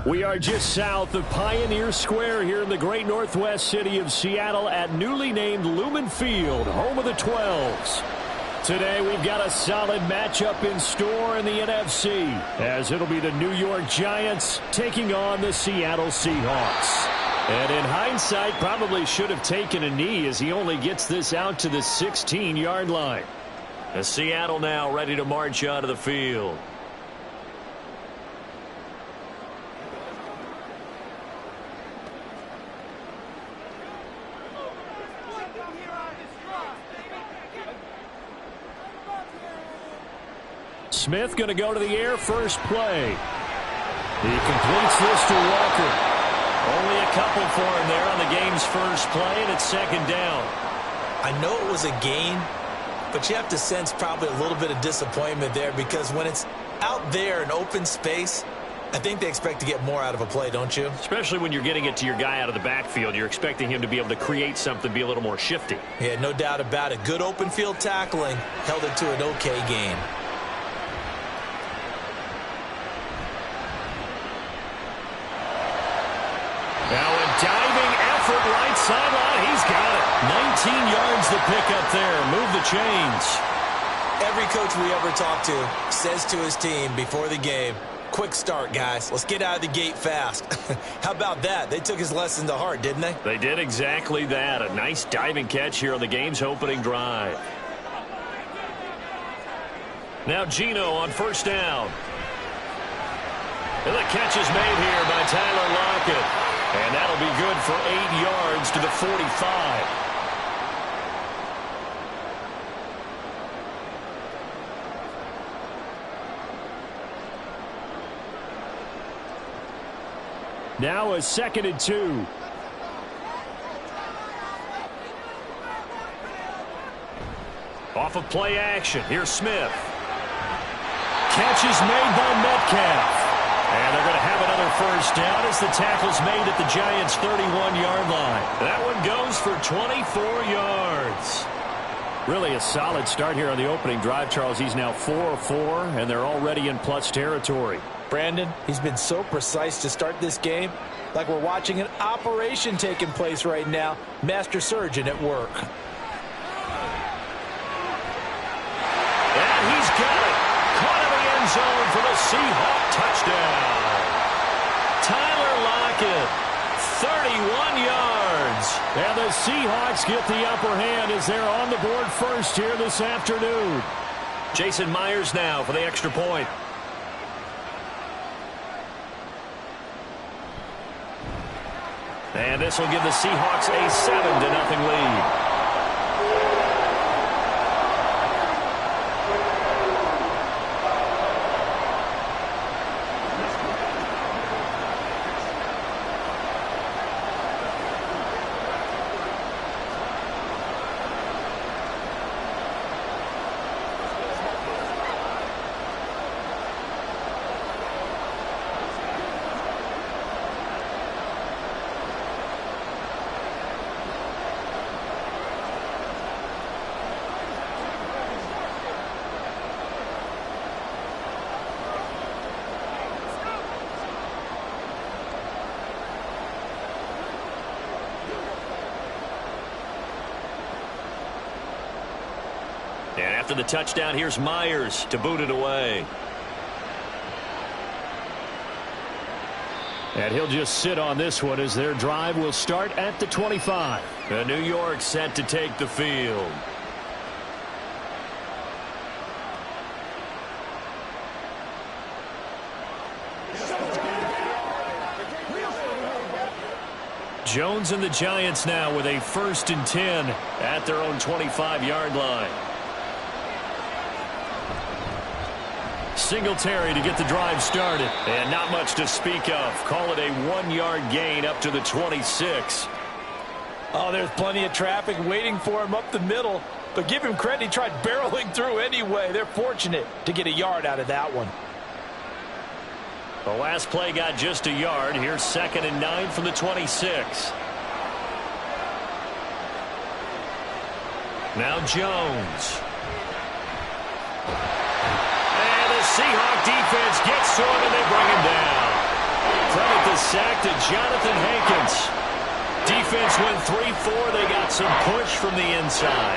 We are just south of Pioneer Square here in the great northwest city of Seattle at newly named Lumen Field, home of the 12s. Today we've got a solid matchup in store in the NFC, as it'll be the New York Giants taking on the Seattle Seahawks. And in hindsight, probably should have taken a knee as he only gets this out to the 16-yard line. As Seattle now ready to march onto the field. Smith going to go to the air first play. He completes this to Walker. Only a couple for him there on the game's first play, and it's second down. I know it was a gain, but you have to sense probably a little bit of disappointment there because when it's out there in open space, I think they expect to get more out of a play, don't you? Especially when you're getting it to your guy out of the backfield. You're expecting him to be able to create something, be a little more shifty. Yeah, no doubt about it. Good open field tackling held it to an okay gain. Now a diving effort right sideline. He's got it. 19 yards to pick up there. Move the chains. Every coach we ever talk to says to his team before the game, quick start, guys. Let's get out of the gate fast. How about that? They took his lesson to heart, didn't they? They did exactly that. A nice diving catch here on the game's opening drive. Now Geno on first down. And the catch is made here by Tyler Lockett. And that'll be good for 8 yards to the 45. Now a 2nd and 2. Off of play action. Here's Smith. Catch is made by Metcalf. And they're going to have another first down as the tackle's made at the Giants' 31-yard line. That one goes for 24 yards. Really a solid start here on the opening drive, Charles. He's now 4-4, and they're already in plus territory. Brandon, he's been so precise to start this game, like we're watching an operation taking place right now. Master surgeon at work. And he's got it. Caught in the end zone for the Seahawks touchdown. Tyler Lockett, 31 yards. And the Seahawks get the upper hand as they're on the board first here this afternoon. Jason Myers now for the extra point. And this will give the Seahawks a 7-0 lead. And after the touchdown, here's Myers to boot it away. And he'll just sit on this one as their drive will start at the 25. And New York set to take the field. Jones and the Giants now with a 1st and 10 at their own 25-yard line. Singletary to get the drive started. And not much to speak of. Call it a 1-yard gain up to the 26. Oh, there's plenty of traffic waiting for him up the middle. But give him credit, he tried barreling through anyway. They're fortunate to get a yard out of that one. The last play got just a yard. Here's 2nd and 9 from the 26. Now Jones. And the Seahawks defense gets to him and they bring him down. Credit sack to Jonathan Hankins. Defense went 3-4. They got some push from the inside.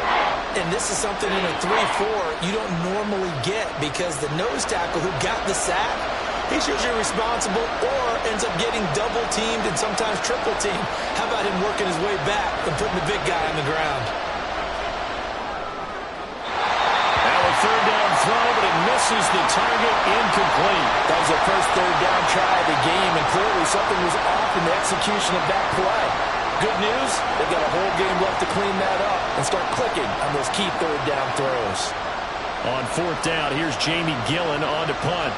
And this is something in a 3-4 you don't normally get because the nose tackle who got the sack, he's usually responsible or ends up getting double-teamed and sometimes triple-teamed. How about him working his way back and putting the big guy on the ground? Now a third down throw, but it misses the target, incomplete. That was the first third down try of the game, and clearly something was off in the execution of that play. Good news, they've got a whole game left to clean that up and start clicking on those key third down throws. On fourth down, here's Jamie Gillen on to punt.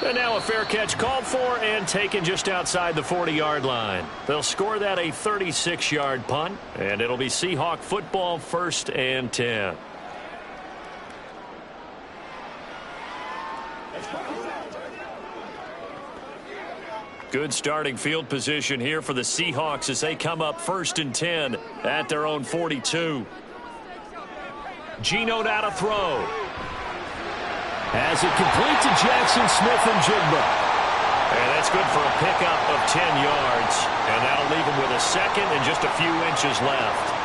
And now a fair catch called for and taken just outside the 40-yard line. They'll score that a 36-yard punt, and it'll be Seahawk football, 1st and 10. Good starting field position here for the Seahawks as they come up 1st and 10 at their own 42. Geno now to throw. Has it complete to Jackson Smith-Njigba. And that's good for a pickup of 10 yards. And that'll leave him with a second and just a few inches left.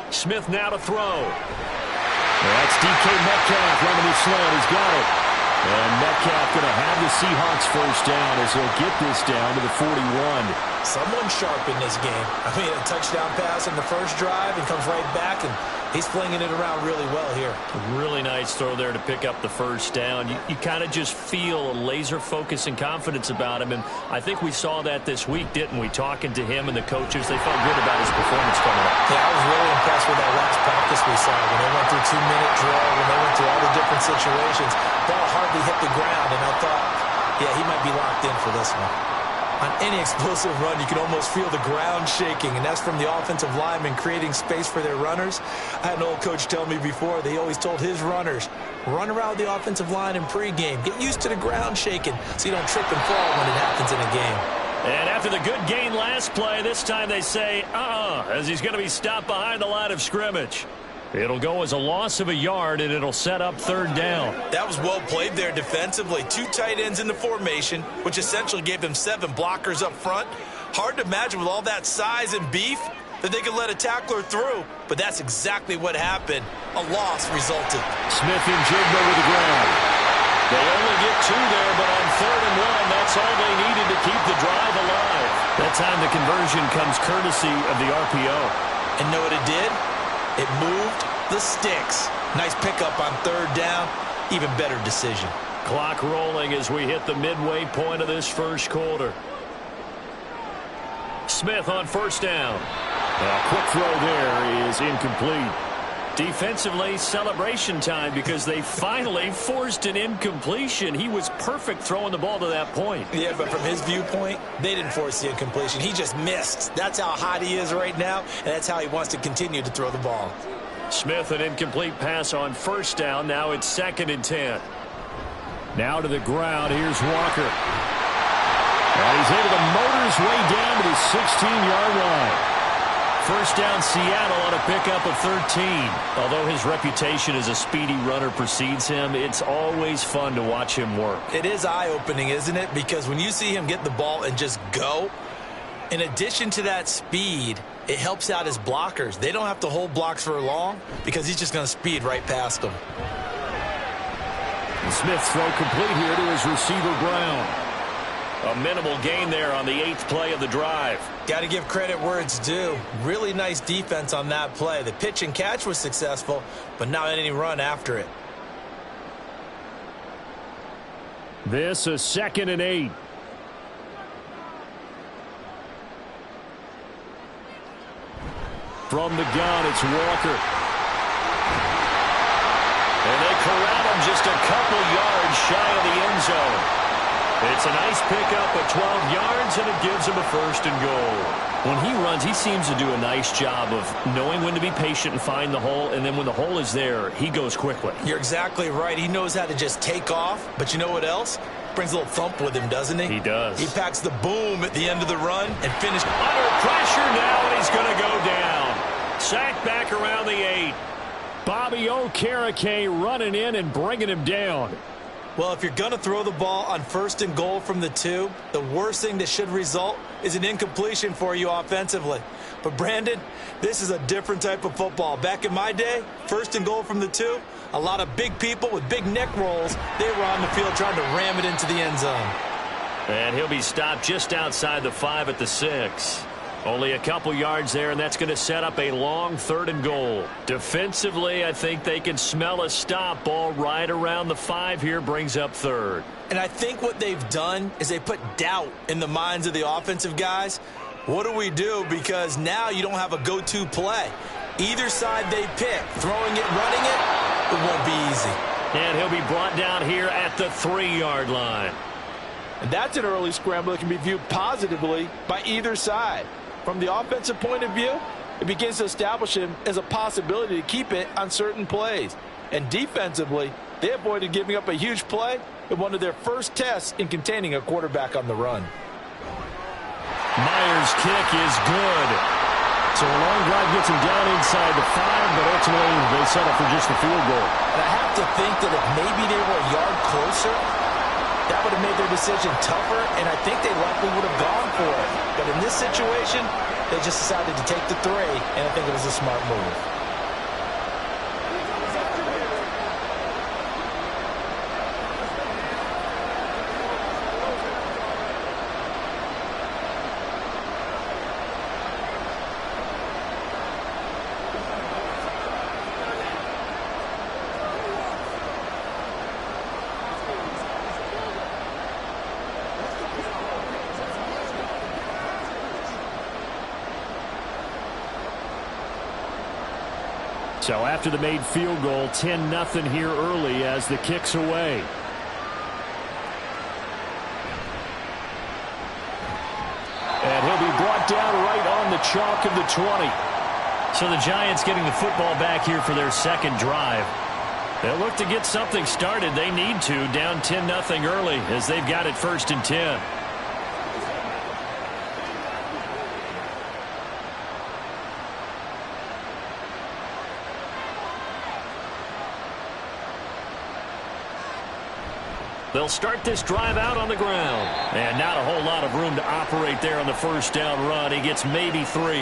Smith now to throw. That's DK Metcalf running his slant. He's got it. And Metcalf going to have the Seahawks first down as he'll get this down to the 41. Someone sharp in this game. I mean, a touchdown pass in the first drive and comes right back, and he's flinging it around really well here. A really nice throw there to pick up the first down. You kind of just feel a laser focus and confidence about him, and I think we saw that this week, didn't we? Talking to him and the coaches, they felt good about his performance coming up. Yeah, I was really impressed with that last practice we saw when they went through 2-minute drill, when they went through all the different situations. Ball hardly hit the ground, and I thought, yeah, he might be locked in for this one. On any explosive run, you can almost feel the ground shaking, and that's from the offensive linemen creating space for their runners. I had an old coach tell me before, they always told his runners, run around the offensive line in pregame. Get used to the ground shaking so you don't trip and fall when it happens in a game. And after the good gain last play, this time they say, as he's going to be stopped behind the line of scrimmage. It'll go as a loss of a yard, and it'll set up third down. That was well played there defensively. 2 tight ends in the formation, which essentially gave them 7 blockers up front. Hard to imagine with all that size and beef that they could let a tackler through, but that's exactly what happened. A loss resulted. Smith-Njigba with the ground. They only get 2 there, but on 3rd and 1, that's all they needed to keep the drive alive. That time the conversion comes courtesy of the RPO. And know what it did? It moved the sticks. Nice pickup on 3rd down. Even better decision. Clock rolling as we hit the midway point of this first quarter. Smith on 1st down. A quick throw there is incomplete. Defensively, celebration time because they finally forced an incompletion. He was perfect throwing the ball to that point. Yeah, but from his viewpoint, they didn't force the incompletion. He just missed. That's how hot he is right now, and that's how he wants to continue to throw the ball. Smith, an incomplete pass on 1st down. Now it's 2nd and 10. Now to the ground. Here's Walker. And he's able to motor his way down to the 16-yard line. First down, Seattle on a pickup of 13. Although his reputation as a speedy runner precedes him, it's always fun to watch him work. It is eye-opening, isn't it? Because when you see him get the ball and just go, in addition to that speed, it helps out his blockers. They don't have to hold blocks for long because he's just going to speed right past them. Smith's throw complete here to his receiver, Brown. A minimal gain there on the 8th play of the drive. Got to give credit where it's due. Really nice defense on that play. The pitch and catch was successful, but not any run after it. This is 2nd and 8. From the gun, it's Walker. And they corral him just a couple yards shy of the end zone. It's a nice pickup of 12 yards, and it gives him a first and goal. When he runs, he seems to do a nice job of knowing when to be patient and find the hole, and then when the hole is there, he goes quickly. You're exactly right. He knows how to just take off, but you know what else? Brings a little thump with him, doesn't he? He does. He packs the boom at the end of the run and finishes. Under pressure now, and he's going to go down. Sacked back around the 8. Bobby Okereke running in and bringing him down. Well, if you're going to throw the ball on first and goal from the 2, the worst thing that should result is an incompletion for you offensively. But, Brandon, this is a different type of football. Back in my day, first and goal from the 2, a lot of big people with big neck rolls, they were on the field trying to ram it into the end zone. And he'll be stopped just outside the 5 at the 6. Only a couple yards there, and that's going to set up a long 3rd and goal. Defensively, I think they can smell a stop. Ball right around the 5 here brings up 3rd. And I think what they've done is they put doubt in the minds of the offensive guys. What do we do? Because now you don't have a go-to play. Either side they pick, throwing it, running it won't be easy. And he'll be brought down here at the 3-yard line. And that's an early scramble that can be viewed positively by either side. From the offensive point of view, it begins to establish him as a possibility to keep it on certain plays. And defensively, they avoided giving up a huge play in one of their first tests in containing a quarterback on the run. Myers' kick is good. So a long drive gets him down inside the 5, but ultimately they settle for just the field goal. And I have to think that if maybe they were a yard closer, that would have made their decision tougher, and I think they likely would have gone for it. But in this situation, they just decided to take the 3, and I think it was a smart move. So after the made field goal, 10-0 here early as the kick's away. And he'll be brought down right on the chalk of the 20. So the Giants getting the football back here for their second drive. They'll look to get something started. They need to, down 10-0 early as they've got it 1st and 10. They'll start this drive out on the ground. And not a whole lot of room to operate there on the first down run. He gets maybe 3.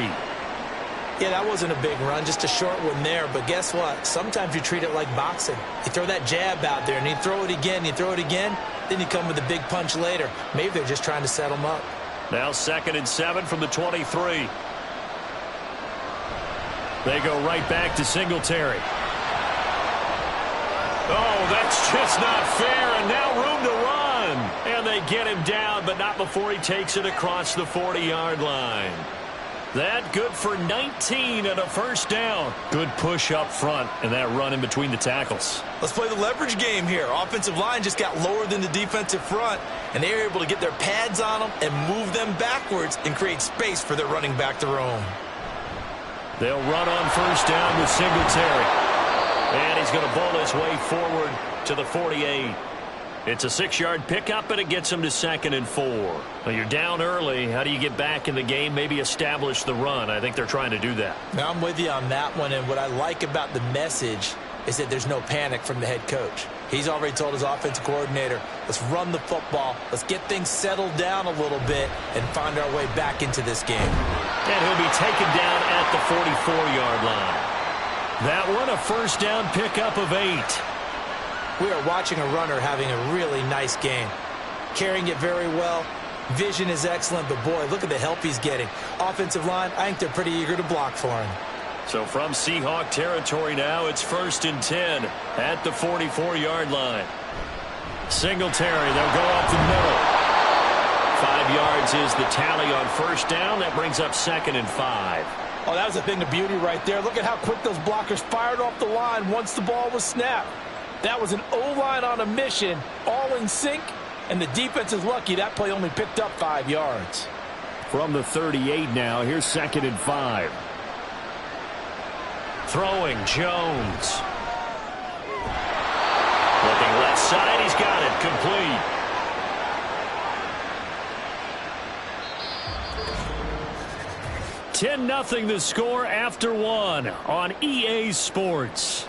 Yeah, that wasn't a big run, just a short one there. But guess what? Sometimes you treat it like boxing. You throw that jab out there, and you throw it again, you throw it again, then you come with a big punch later. Maybe they're just trying to set them up. Now 2nd and 7 from the 23. They go right back to Singletary. Oh, that's just not fair, and now room to run. And they get him down, but not before he takes it across the 40-yard line. That good for 19 and a first down. Good push up front, and that run in between the tackles. Let's play the leverage game here. Offensive line just got lower than the defensive front, and they were able to get their pads on them and move them backwards and create space for their running back to roam. They'll run on first down with Singletary. And he's going to bowl his way forward to the 48. It's a 6-yard pickup, and it gets him to 2nd and 4. Well, you're down early. How do you get back in the game, maybe establish the run? I think they're trying to do that. Now, I'm with you on that one, and what I like about the message is that there's no panic from the head coach. He's already told his offensive coordinator, let's run the football, let's get things settled down a little bit, and find our way back into this game. And he'll be taken down at the 44-yard line. That one, a first down pickup of 8. We are watching a runner having a really nice game. Carrying it very well. Vision is excellent, but boy, look at the help he's getting. Offensive line, I think they're pretty eager to block for him. So from Seahawk territory now, it's 1st and 10 at the 44-yard line. Singletary, they'll go up the middle. 5 yards is the tally on first down. That brings up 2nd and 5. Oh, that was a thing of beauty right there. Look at how quick those blockers fired off the line once the ball was snapped. That was an O-line on a mission, all in sync, And the defense is lucky that play only picked up 5 yards. From the 38 now, here's 2nd and 5. Throwing, Jones. Looking left side, he's got it, complete. (10-0) the score after 1 on EA Sports.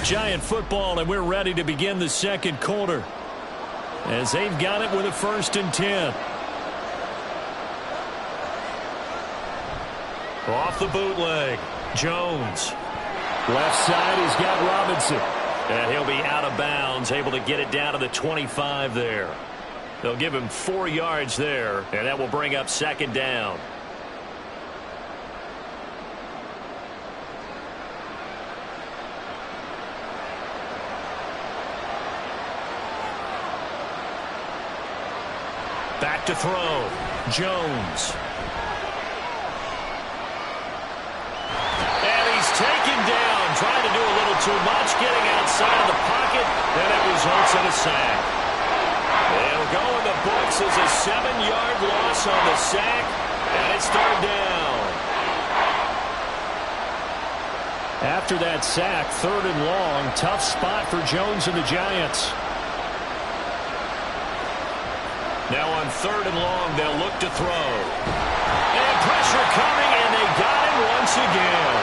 Giant football, and we're ready to begin the second quarter as they've got it with a 1st and 10. Off the bootleg, Jones. Left side, he's got Robinson. And he'll be out of bounds, able to get it down to the 25 there. They'll give him 4 yards there, and that will bring up 2nd down. Back to throw. Jones. And he's taken down, trying to do a little too much, getting outside of the pocket, and it results in a sack. It'll go in the books as a 7-yard loss on the sack, and it's 3rd down. After that sack, 3rd and long, tough spot for Jones and the Giants. Now on 3rd and long, they'll look to throw. And pressure coming, and they got him once again.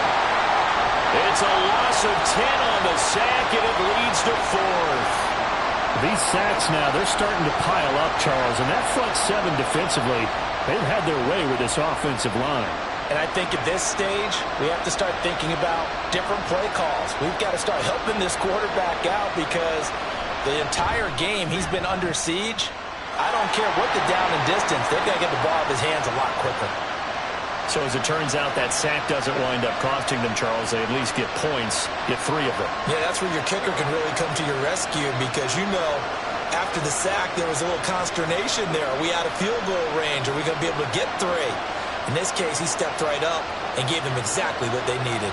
It's a loss of 10 on the sack, and it leads to 4th. These sacks now, they're starting to pile up, Charles, and that front 7 defensively, they've had their way with this offensive line. And I think at this stage, we have to start thinking about different play calls. We've got to start helping this quarterback out because the entire game he's been under siege. I don't care what the down and distance, they've got to get the ball out of his hands a lot quicker. So as it turns out, that sack doesn't wind up costing them, Charles. They at least get points, get 3 of them. Yeah, that's where your kicker can really come to your rescue because, after the sack, there was a little consternation there. Are we out of field goal range? Are we going to be able to get 3? In this case, he stepped right up and gave them exactly what they needed.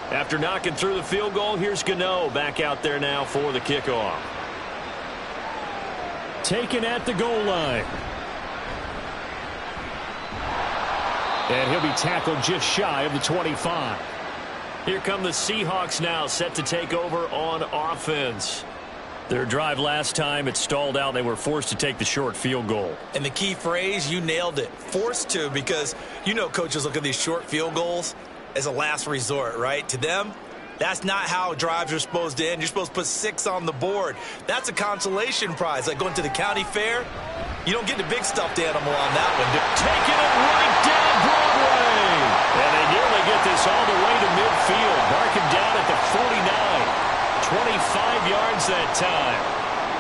After knocking through the field goal, here's Gano back out there now for the kickoff. Taken at the goal line. And he'll be tackled just shy of the 25. Here come the Seahawks now, set to take over on offense. Their drive last time, it stalled out. They were forced to take the short field goal. And the key phrase, you nailed it. Forced to, because coaches look at these short field goals as a last resort, right? To them, that's not how drives are supposed to end. You're supposed to put 6 on the board. That's a consolation prize. Like going to the county fair, you don't get the big stuffed animal on that one. Taking it right down Broadway. And they nearly get this all the way to midfield. Mark him down at the 49. 25 yards that time.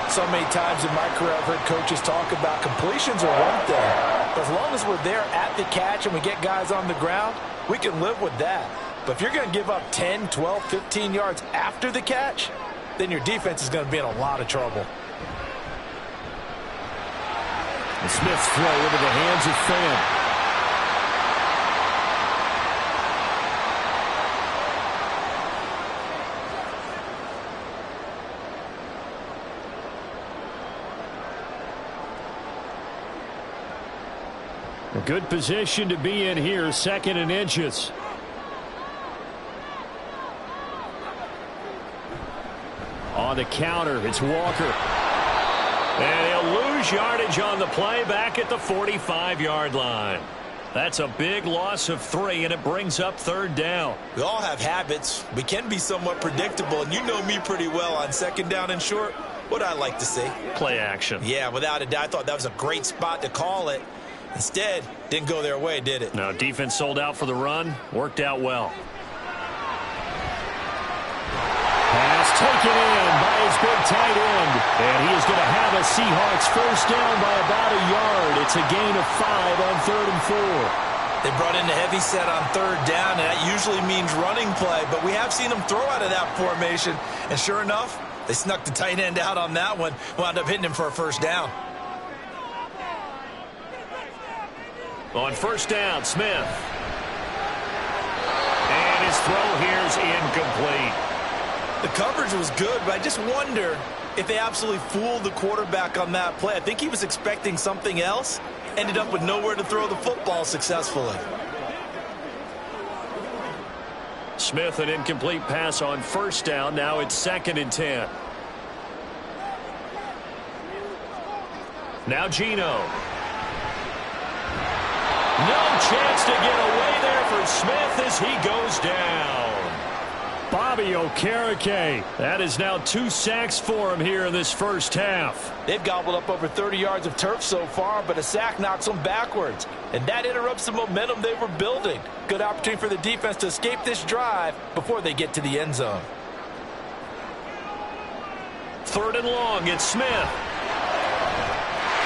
So many times in my career I've heard coaches talk about completions are one thing. But as long as we're there at the catch and we get guys on the ground, we can live with that. But if you're going to give up 10, 12, 15 yards after the catch, then your defense is going to be in a lot of trouble. The Smith's throw into the hands of Pham. A good position to be in here, 2nd and inches. On the counter, it's Walker. And he'll lose yardage on the play back at the 45-yard line. That's a big loss of 3, and it brings up 3rd down. We all have habits. We can be somewhat predictable, and you know me pretty well on 2nd down and short. What I like to see. Play action. Yeah, without a doubt. I thought that was a great spot to call it. Instead, didn't go their way, did it? No, defense sold out for the run. Worked out well. Pass taken in by his big tight end. And he is going to have a Seahawks first down by about a yard. It's a gain of 5 on 3rd and 4. They brought in the heavy set on 3rd down, and that usually means running play. But we have seen them throw out of that formation. And sure enough, they snuck the tight end out on that one. Wound up hitting him for a first down. On first down, Smith. And his throw here is incomplete. The coverage was good, but I just wonder if they absolutely fooled the quarterback on that play. I think he was expecting something else. Ended up with nowhere to throw the football successfully. Smith, an incomplete pass on first down. Now it's 2nd and 10. Now Geno. No chance to get away there for Smith as he goes down. Bobby Okereke. That is now 2 sacks for him here in this first half. They've gobbled up over 30 yards of turf so far, but a sack knocks them backwards. And that interrupts the momentum they were building. Good opportunity for the defense to escape this drive before they get to the end zone. 3rd and long, it's Smith.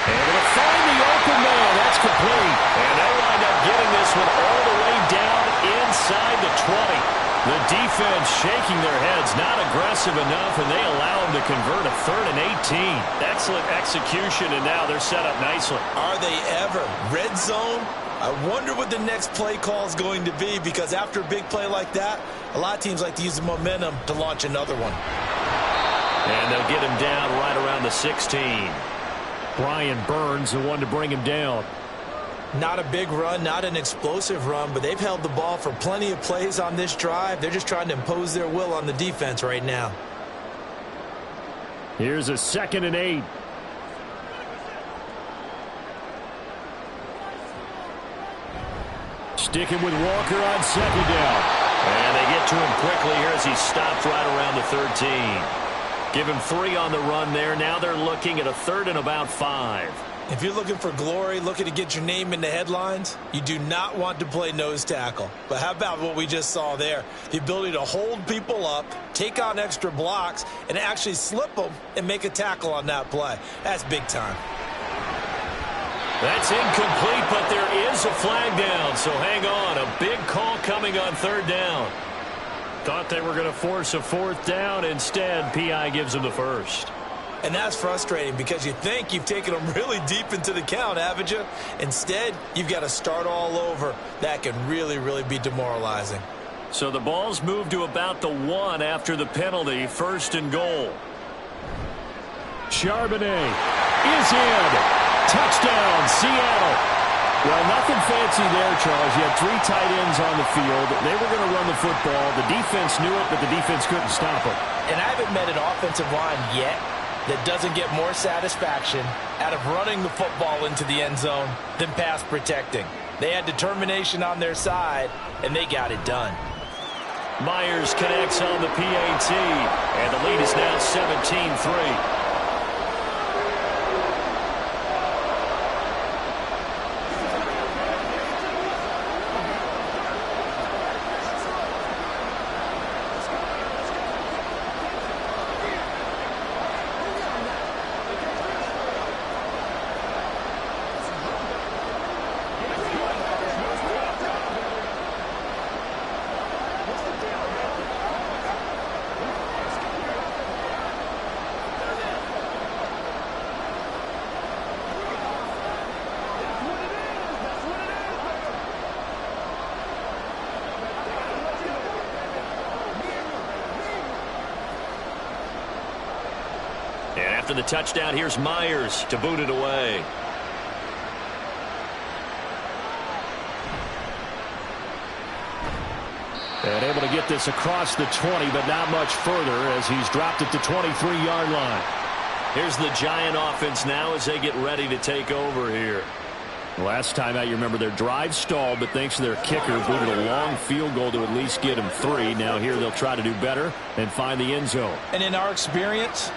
Able to find the open man. That's complete. And they wind up getting this one all the way down inside the 20. The defense shaking their heads, not aggressive enough, and they allow them to convert a 3rd and 18. Excellent execution, and now they're set up nicely. Are they ever? Red zone? I wonder what the next play call is going to be, because after a big play like that, a lot of teams like to use the momentum to launch another one. And they'll get him down right around the 16. Brian Burns, the one to bring him down. Not a big run, not an explosive run, but they've held the ball for plenty of plays on this drive. They're just trying to impose their will on the defense right now. Here's a 2nd and 8. Sticking with Walker on 2nd down. And they get to him quickly here as he stopped right around the 13. Give him 3 on the run there. Now they're looking at a 3rd and about 5. If you're looking for glory, looking to get your name in the headlines, you do not want to play nose tackle. But how about what we just saw there? The ability to hold people up, take on extra blocks, and actually slip them and make a tackle on that play. That's big time. That's incomplete, but there is a flag down, so hang on. A big call coming on 3rd down. Thought they were going to force a 4th down. Instead, P.I. gives them the first. And that's frustrating because you think you've taken them really deep into the count, haven't you? Instead, you've got to start all over. That can really, really be demoralizing. So the ball's moved to about the 1 after the penalty. 1st and goal. Charbonnet is in. Touchdown, Seattle. Well, nothing fancy there, Charles. You had 3 tight ends on the field. They were going to run the football. The defense knew it, but the defense couldn't stop them. And I haven't met an offensive line yet that doesn't get more satisfaction out of running the football into the end zone than pass protecting. They had determination on their side, and they got it done. Myers connects on the PAT, and the lead is now 17-3. After the touchdown, here's Myers to boot it away. And able to get this across the 20, but not much further as he's dropped it to 23-yard line. Here's the Giant offense now as they get ready to take over here. Last time out, you remember their drive stalled, but thanks to their kicker, booted a long field goal to at least get them 3. Now here they'll try to do better and find the end zone. And in our experience,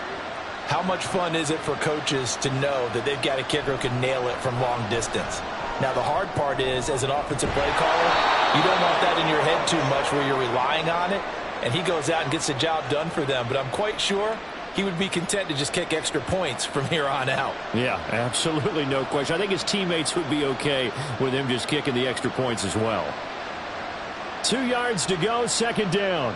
how much fun is it for coaches to know that they've got a kicker who can nail it from long distance? Now, the hard part is, as an offensive play caller, you don't want that in your head too much where you're relying on it, and he goes out and gets the job done for them. But I'm quite sure he would be content to just kick extra points from here on out. Yeah, absolutely no question. I think his teammates would be okay with him just kicking the extra points as well. 2 yards to go, second down.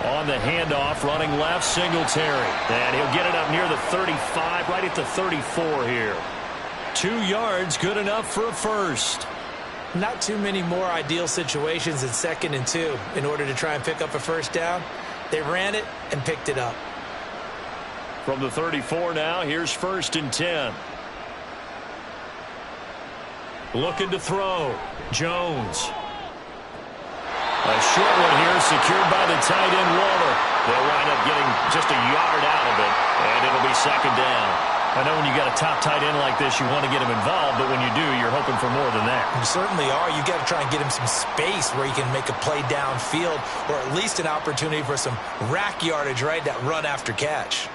On the handoff, running left, Singletary. And he'll get it up near the 35, right at the 34 here. 2 yards, good enough for a first. Not too many more ideal situations in 2nd and 2 in order to try and pick up a first down. They ran it and picked it up. From the 34 now, here's 1st and 10. Looking to throw. Jones. A short one here, secured by the tight end, Waller. They'll wind up getting just a yard out of it, and it'll be second down. I know when you got a top tight end like this, you want to get him involved, but when you do, you're hoping for more than that. You certainly are. You got to try and get him some space where he can make a play downfield, or at least an opportunity for some rack yardage, right? That run after catch.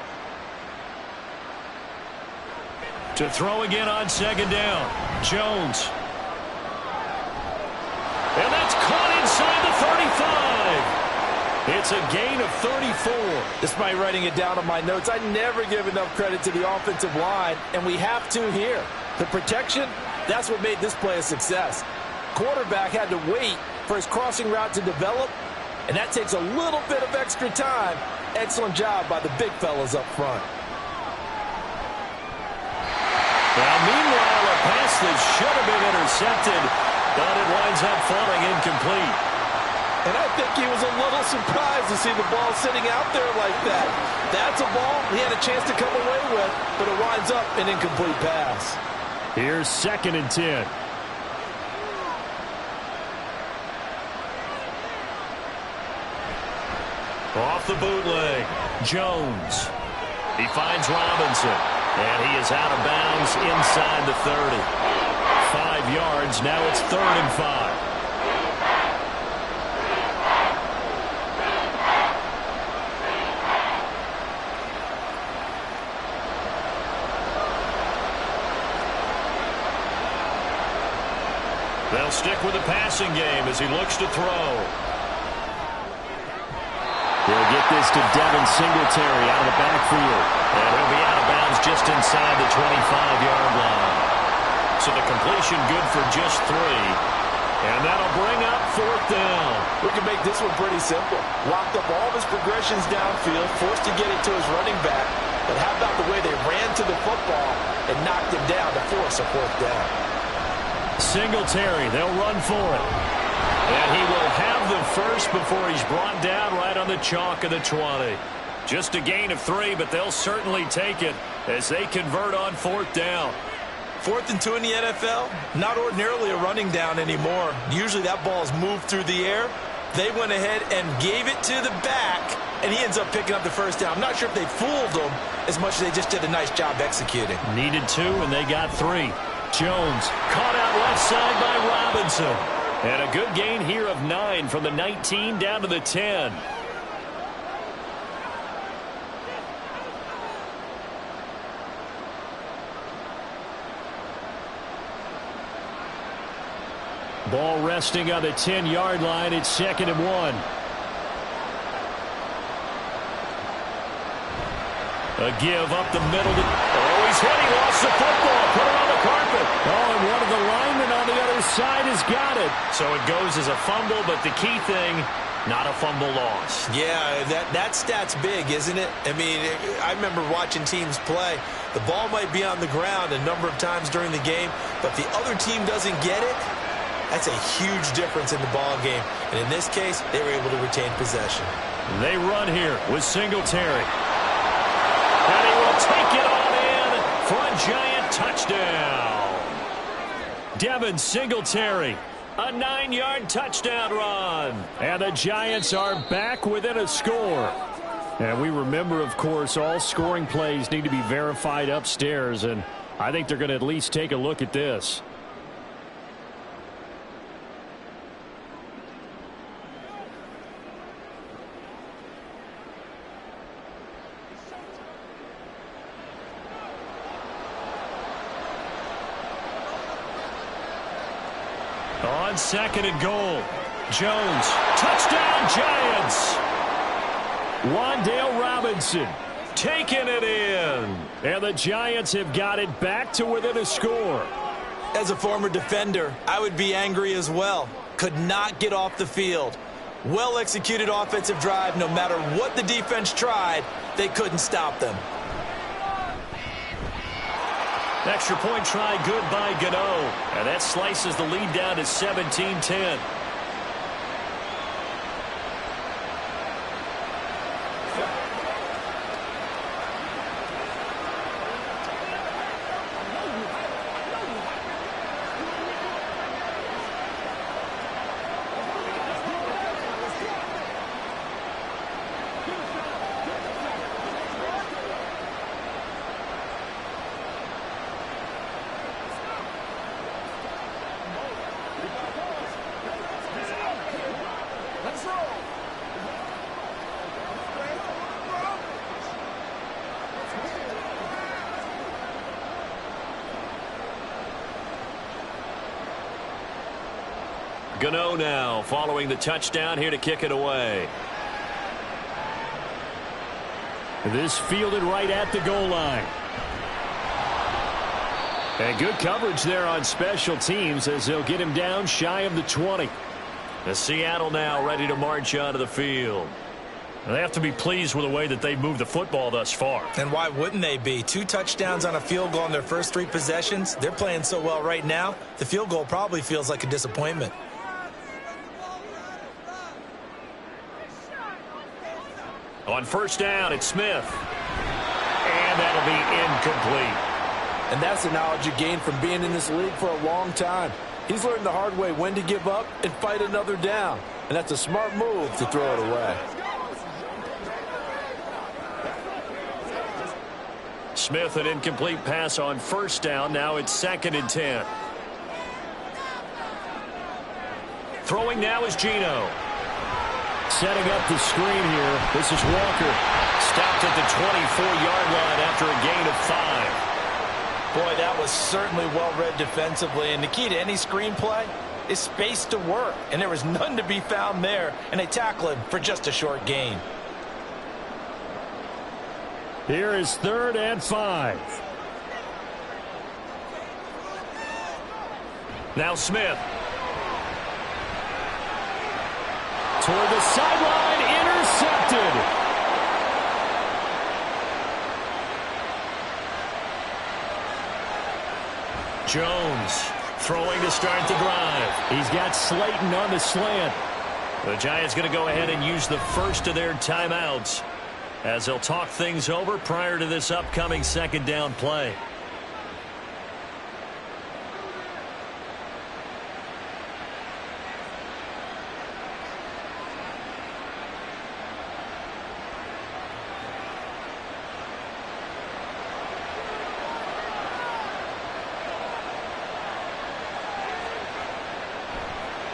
To throw again on second down, Jones. And that's caught inside the 35. It's a gain of 34. Despite writing it down on my notes, I never give enough credit to the offensive line, and we have to here. The protection, that's what made this play a success. Quarterback had to wait for his crossing route to develop, and that takes a little bit of extra time. Excellent job by the big fellas up front. Now, meanwhile, a pass that should have been intercepted, but it winds up falling incomplete. And I think he was a little surprised to see the ball sitting out there like that. That's a ball he had a chance to come away with, but it winds up an incomplete pass. Here's 2nd and 10. Off the bootleg, Jones. He finds Robinson, and he is out of bounds inside the 30. 5 yards, now it's 3rd and 5. They'll stick with the passing game as he looks to throw. They'll get this to Devin Singletary out of the backfield. And he'll be out of bounds just inside the 25-yard line. So the completion good for just 3. And that'll bring up 4th down. We can make this one pretty simple. Locked up all of his progressions downfield, forced to get it to his running back. But how about the way they ran to the football and knocked him down to force a 4th down? Singletary, they'll run for it. And he will have the first before he's brought down right on the chalk of the 20. Just a gain of 3, but they'll certainly take it as they convert on 4th down. 4th and 2 in the NFL, not ordinarily a running down anymore. Usually that ball is moved through the air. They went ahead and gave it to the back, and he ends up picking up the first down. I'm not sure if they fooled him as much as they just did a nice job executing. Needed 2, and they got 3. Jones caught out left side by Robinson. And a good gain here of 9 from the 19 down to the 10. Ball resting on the 10-yard line. It's 2nd and 1. A give up the middle. Oh, he's hit. He lost the football. Put it on the carpet. Oh, and one of the linemen on the other side has got it. So it goes as a fumble, but the key thing, not a fumble loss. Yeah, that stat's big, isn't it? I mean, I remember watching teams play. The ball might be on the ground a number of times during the game, but if the other team doesn't get it, that's a huge difference in the ball game. And in this case, they were able to retain possession. They run here with Singletary. And he will take it on in for a giant touchdown. Devin Singletary, a 9-yard touchdown run. And the Giants are back within a score. And we remember, of course, all scoring plays need to be verified upstairs. And I think they're going to at least take a look at this. On 2nd and goal, Jones, touchdown Giants. Wan'Dale Robinson taking it in. And the Giants have got it back to within a score. As a former defender, I would be angry as well. Could not get off the field. Well-executed offensive drive. No matter what the defense tried, they couldn't stop them. Extra point try good by Gano. And that slices the lead down to 17-10. Gano now following the touchdown here to kick it away. This fielded right at the goal line. And good coverage there on special teams as they'll get him down shy of the 20. The Seattle now ready to march onto the field. They have to be pleased with the way that they've moved the football thus far. And why wouldn't they be? 2 touchdowns on a field goal in their first 3 possessions. They're playing so well right now, the field goal probably feels like a disappointment. On first down, it's Smith. And that'll be incomplete. And that's the knowledge you gain from being in this league for a long time. He's learned the hard way when to give up and fight another down. And that's a smart move to throw it away. Smith, an incomplete pass on first down. Now it's 2nd and 10. Throwing now is Geno. Setting up the screen here. This is Walker. Stopped at the 24-yard line after a gain of 5. Boy, that was certainly well-read defensively. And the key to any screen play is space to work. And there was none to be found there. And they tackle him for just a short gain. Here is 3rd and 5. Now Smith. Toward the sideline, intercepted. Jones throwing to start the drive. He's got Slayton on the slant. The Giants going to go ahead and use the first of their timeouts as they'll talk things over prior to this upcoming 2nd down play.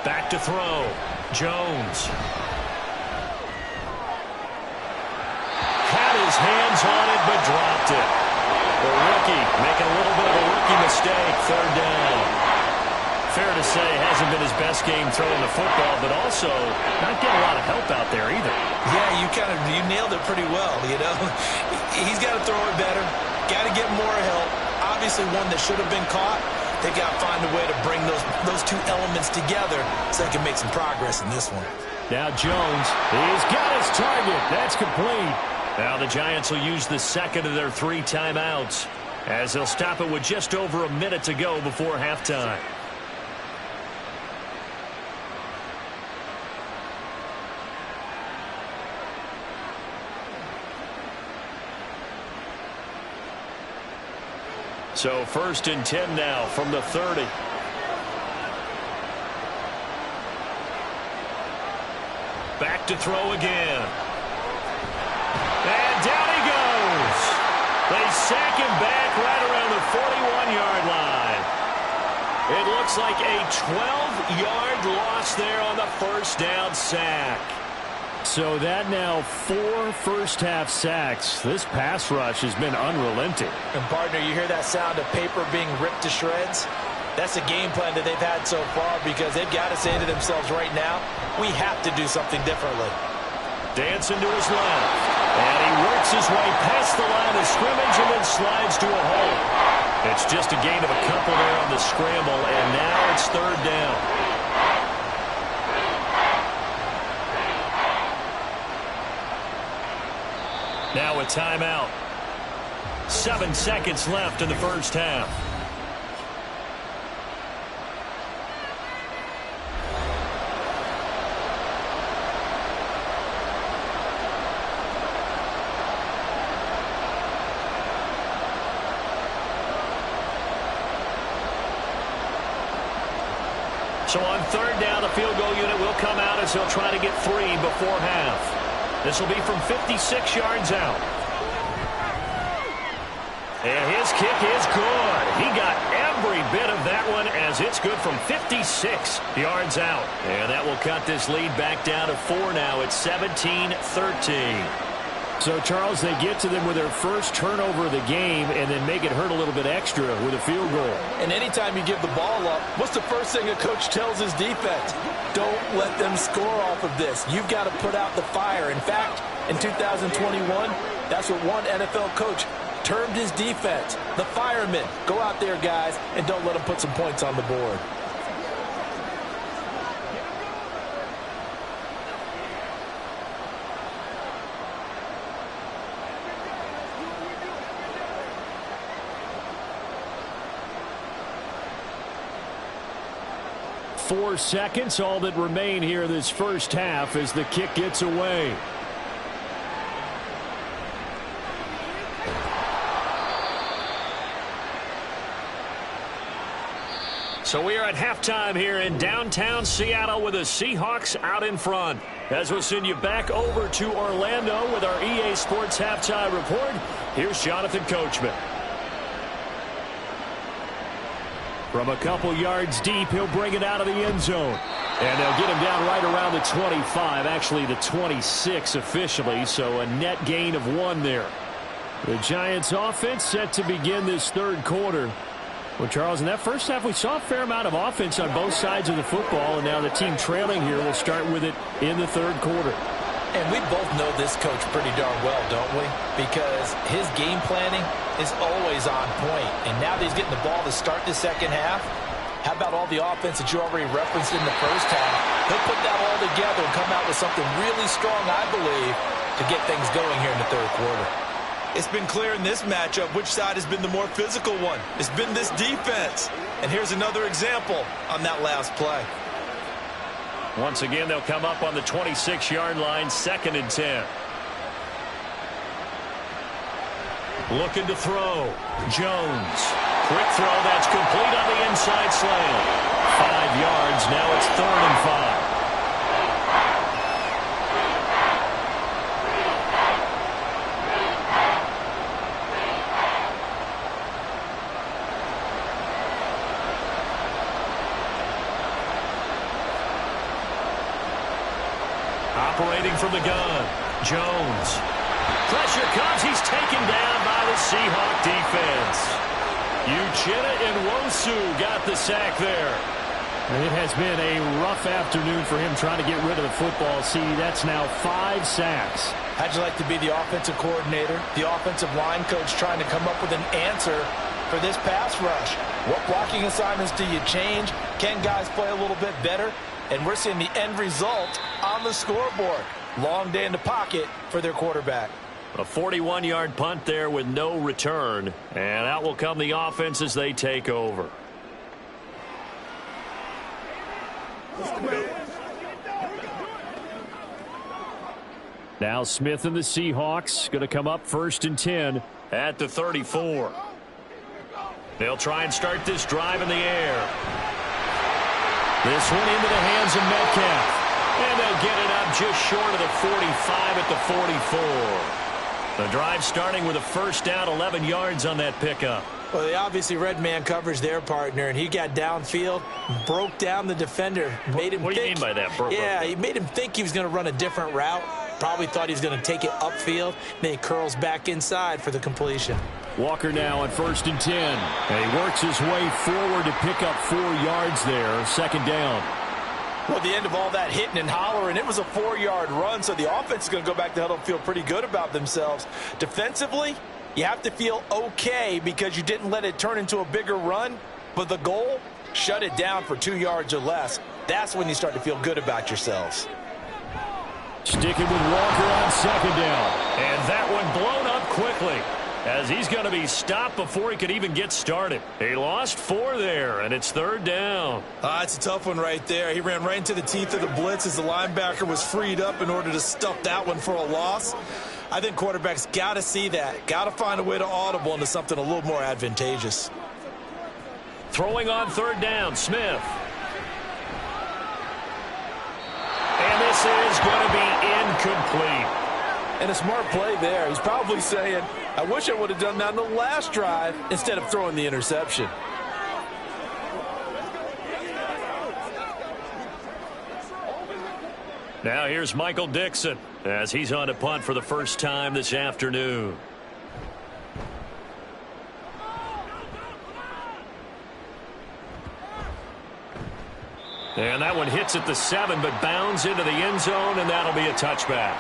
Back to throw. Jones. Had his hands on it, but dropped it. The rookie making a little bit of a rookie mistake. 3rd down. Fair to say, hasn't been his best game throwing the football, but also not getting a lot of help out there either. Yeah, you nailed it pretty well, you know. He's got to throw it better. Got to get more help. Obviously one that should have been caught. They got to find a way to bring those 2 elements together so they can make some progress in this one. Now Jones, he's got his target. That's complete. Now the Giants will use the 2nd of their 3 timeouts as they'll stop it with just over a minute to go before halftime. So 1st and 10 now from the 30. Back to throw again. And down he goes. They sack him back right around the 41-yard line. It looks like a 12-yard loss there on the first down sack. So that now 4 first-half sacks. This pass rush has been unrelenting. And, partner, you hear that sound of paper being ripped to shreds? That's a game plan that they've had so far because they've got to say to themselves right now, we have to do something differently. Dancing to his left. And he works his way past the line of scrimmage and then slides to a hole. It's just a gain of a couple there on the scramble, and now it's third down. Now a timeout. 7 seconds left in the first half. So on third down, the field goal unit will come out as he'll try to get 3 before half. This will be from 56 yards out. And his kick is good. He got every bit of that one as it's good from 56 yards out. And that will cut this lead back down to 4 now. It's 17-13. So, Charles, they get to them with their first turnover of the game and then make it hurt a little bit extra with a field goal. And anytime you give the ball up, what's the first thing a coach tells his defense? Don't let them score off of this. You've got to put out the fire. In fact, in 2021, that's what one NFL coach termed his defense. The firemen. Go out there, guys, and don't let them put some points on the board. Four seconds, all that remain here this first half as the kick gets away. So we are at halftime here in downtown Seattle with the Seahawks out in front. As we'll send you back over to Orlando with our EA Sports Halftime Report, here's Jonathan Coachman. From a couple yards deep, he'll bring it out of the end zone. And they'll get him down right around the 25, actually the 26 officially, so a net gain of 1 there. The Giants offense set to begin this third quarter. Well, Charles, in that first half, we saw a fair amount of offense on both sides of the football, and now the team trailing here will start with it in the third quarter. And we both know this coach pretty darn well, don't we? Because his game planning is always on point. And now that he's getting the ball to start the second half, how about all the offense that you already referenced in the first half? He'll put that all together and come out with something really strong, I believe, to get things going here in the third quarter. It's been clear in this matchup which side has been the more physical one. It's been this defense. And here's another example on that last play. Once again, they'll come up on the 26-yard line, 2nd and 10. Looking to throw. Jones. Quick throw. That's complete on the inside slant. 5 yards. Now it's 3rd and 5. Operating from the gun. Jones. Pressure comes. He's taken down by the Seahawk defense. Uchenna and Nwosu got the sack there. And it has been a rough afternoon for him trying to get rid of the football. See, that's now 5 sacks. How'd you like to be the offensive coordinator, the offensive line coach trying to come up with an answer for this pass rush? What blocking assignments do you change? Can guys play a little bit better? And we're seeing the end result on the scoreboard. Long day in the pocket for their quarterback. A 41-yard punt there with no return. And out will come the offense as they take over. Now Smith and the Seahawks going to come up 1st and 10 at the 34. They'll try and start this drive in the air. This one into the hands of Metcalf. And they'll get it up just short of the 45 at the 44. The drive starting with a first down, 11 yards on that pickup. Well, they obviously red man coverage their partner, and he got downfield, broke down the defender, made him What do you think, mean by that? Yeah, he made him think he was going to run a different route. Probably thought he was going to take it upfield. Then he curls back inside for the completion. Walker now on 1st and 10. And he works his way forward to pick up 4 yards there. 2nd down. Well, at the end of all that hitting and hollering, it was a 4-yard run, so the offense is going to go back to huddle and feel pretty good about themselves. Defensively, you have to feel okay because you didn't let it turn into a bigger run, but the goal, shut it down for 2 yards or less. That's when you start to feel good about yourselves. Sticking with Walker on 2nd down. And that one blown up quickly, as he's going to be stopped before he could even get started. He lost 4 there, and it's 3rd down. It's a tough one right there. He ran right into the teeth of the blitz as the linebacker was freed up in order to stuff that one for a loss. I think quarterbacks got to see that. Got to find a way to audible into something a little more advantageous. Throwing on 3rd down, Smith. And this is going to be incomplete. And a smart play there. He's probably saying, I wish I would have done that on the last drive instead of throwing the interception. Now here's Michael Dixon as he's on to punt for the first time this afternoon. And that one hits at the 7, but bounds into the end zone, and that'll be a touchback.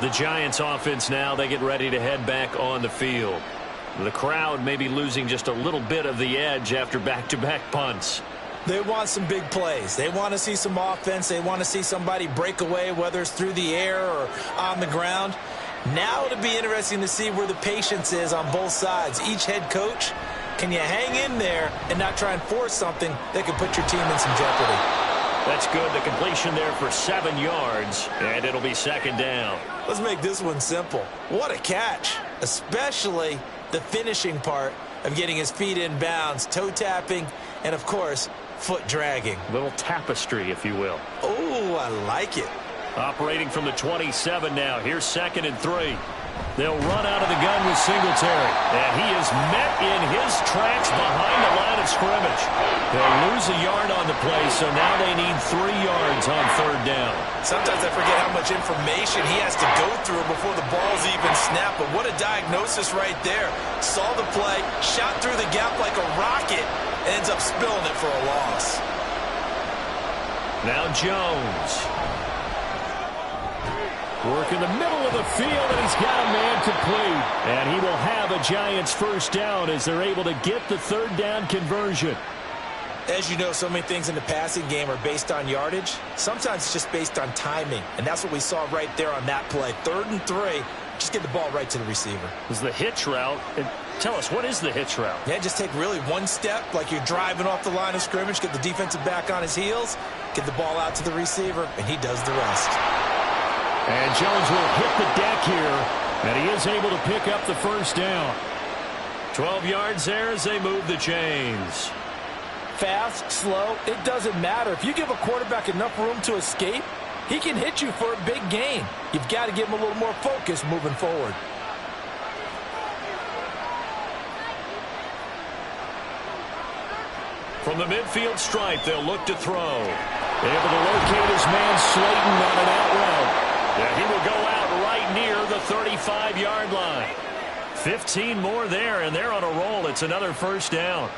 The Giants offense now, they get ready to head back on the field. The crowd may be losing just a little bit of the edge after back-to-back punts. They want some big plays. They want to see some offense. They want to see somebody break away, whether it's through the air or on the ground. Now it'll be interesting to see where the patience is on both sides. Each head coach, can you hang in there and not try and force something that could put your team in some jeopardy? That's good. The completion there for 7 yards, and it'll be 2nd down. Let's make this one simple. What a catch, especially the finishing part of getting his feet in bounds, toe tapping, and, of course, foot dragging. Little tapestry, if you will. Oh, I like it. Operating from the 27 now. Here's 2nd and 3. They'll run out of the gun with Singletary. And he is met in his tracks behind the line of scrimmage. They'll lose a yard on the play, so now they need 3 yards on 3rd down. Sometimes I forget how much information he has to go through before the ball's even snapped. But what a diagnosis right there. Saw the play, shot through the gap like a rocket, ends up spilling it for a loss. Now Jones. Work in the middle of the field, and he's got a man complete. And he will have a Giants 1st down as they're able to get the 3rd down conversion. As you know, so many things in the passing game are based on yardage. Sometimes it's just based on timing, and that's what we saw right there on that play. 3rd and 3, just get the ball right to the receiver. Is the hitch route. Tell us, what is the hitch route? Yeah, just take really one step, like you're driving off the line of scrimmage, get the defensive back on his heels, get the ball out to the receiver, and he does the rest. And Jones will hit the deck here, and he is able to pick up the 1st down. 12 yards there as they move the chains. Fast, slow, it doesn't matter. If you give a quarterback enough room to escape, he can hit you for a big gain. You've got to give him a little more focus moving forward. From the midfield stripe, they'll look to throw. Able to locate his man Slayton on an out route. Yeah, he will go out right near the 35-yard line. 15 more there, and they're on a roll. It's another 1st down.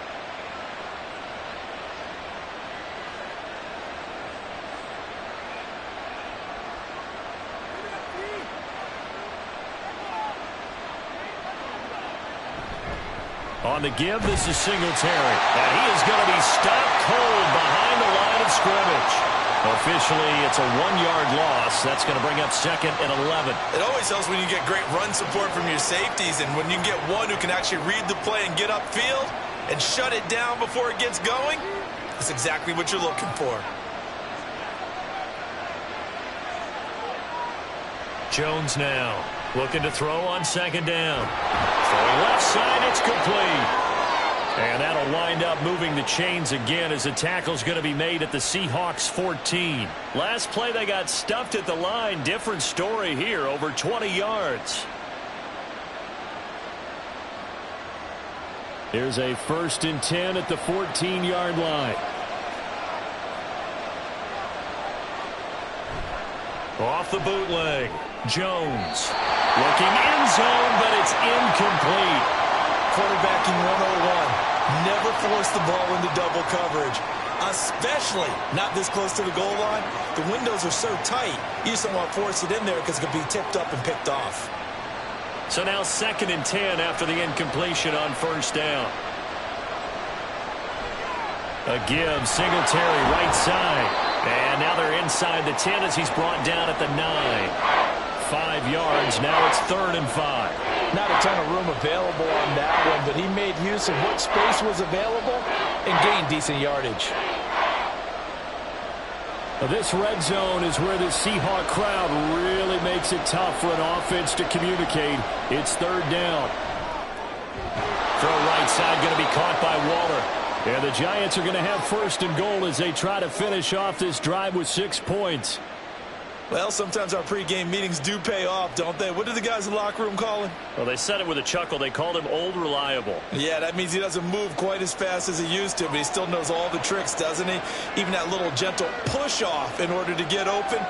On the give, this is Singletary. And he is going to be stopped cold behind the line of scrimmage. Officially, it's a 1-yard loss. That's going to bring up 2nd and 11. It always helps when you get great run support from your safeties, and when you get one who can actually read the play and get upfield and shut it down before it gets going, that's exactly what you're looking for. Jones now looking to throw on 2nd down. Throwing left side, it's complete. And that'll wind up moving the chains again as the tackle's going to be made at the Seahawks 14. Last play, they got stuffed at the line. Different story here, over 20 yards. Here's a 1st and 10 at the 14-yard line. Off the bootleg. Jones looking end zone, but it's incomplete. quarterbacking 101. Never force the ball into double coverage, especially not this close to the goal line. The windows are so tight, you just don't want to force it in there because it could be tipped up and picked off. So now 2nd and 10 after the incompletion on 1st down. A give, Singletary right side. And now they're inside the 10 as he's brought down at the 9. 5 yards, now it's 3rd and 5. Not a ton of room available on that one, but he made use of what space was available and gained decent yardage. This red zone is where the Seahawk crowd really makes it tough for an offense to communicate. It's 3rd down. Throw right side going to be caught by Waller. And the Giants are going to have 1st and goal as they try to finish off this drive with 6 points. Well, sometimes our pregame meetings do pay off, don't they? What did the guys in the locker room call him? Well, they said it with a chuckle. They called him Old Reliable. Yeah, that means he doesn't move quite as fast as he used to, but he still knows all the tricks, doesn't he? Even that little gentle push-off in order to get open,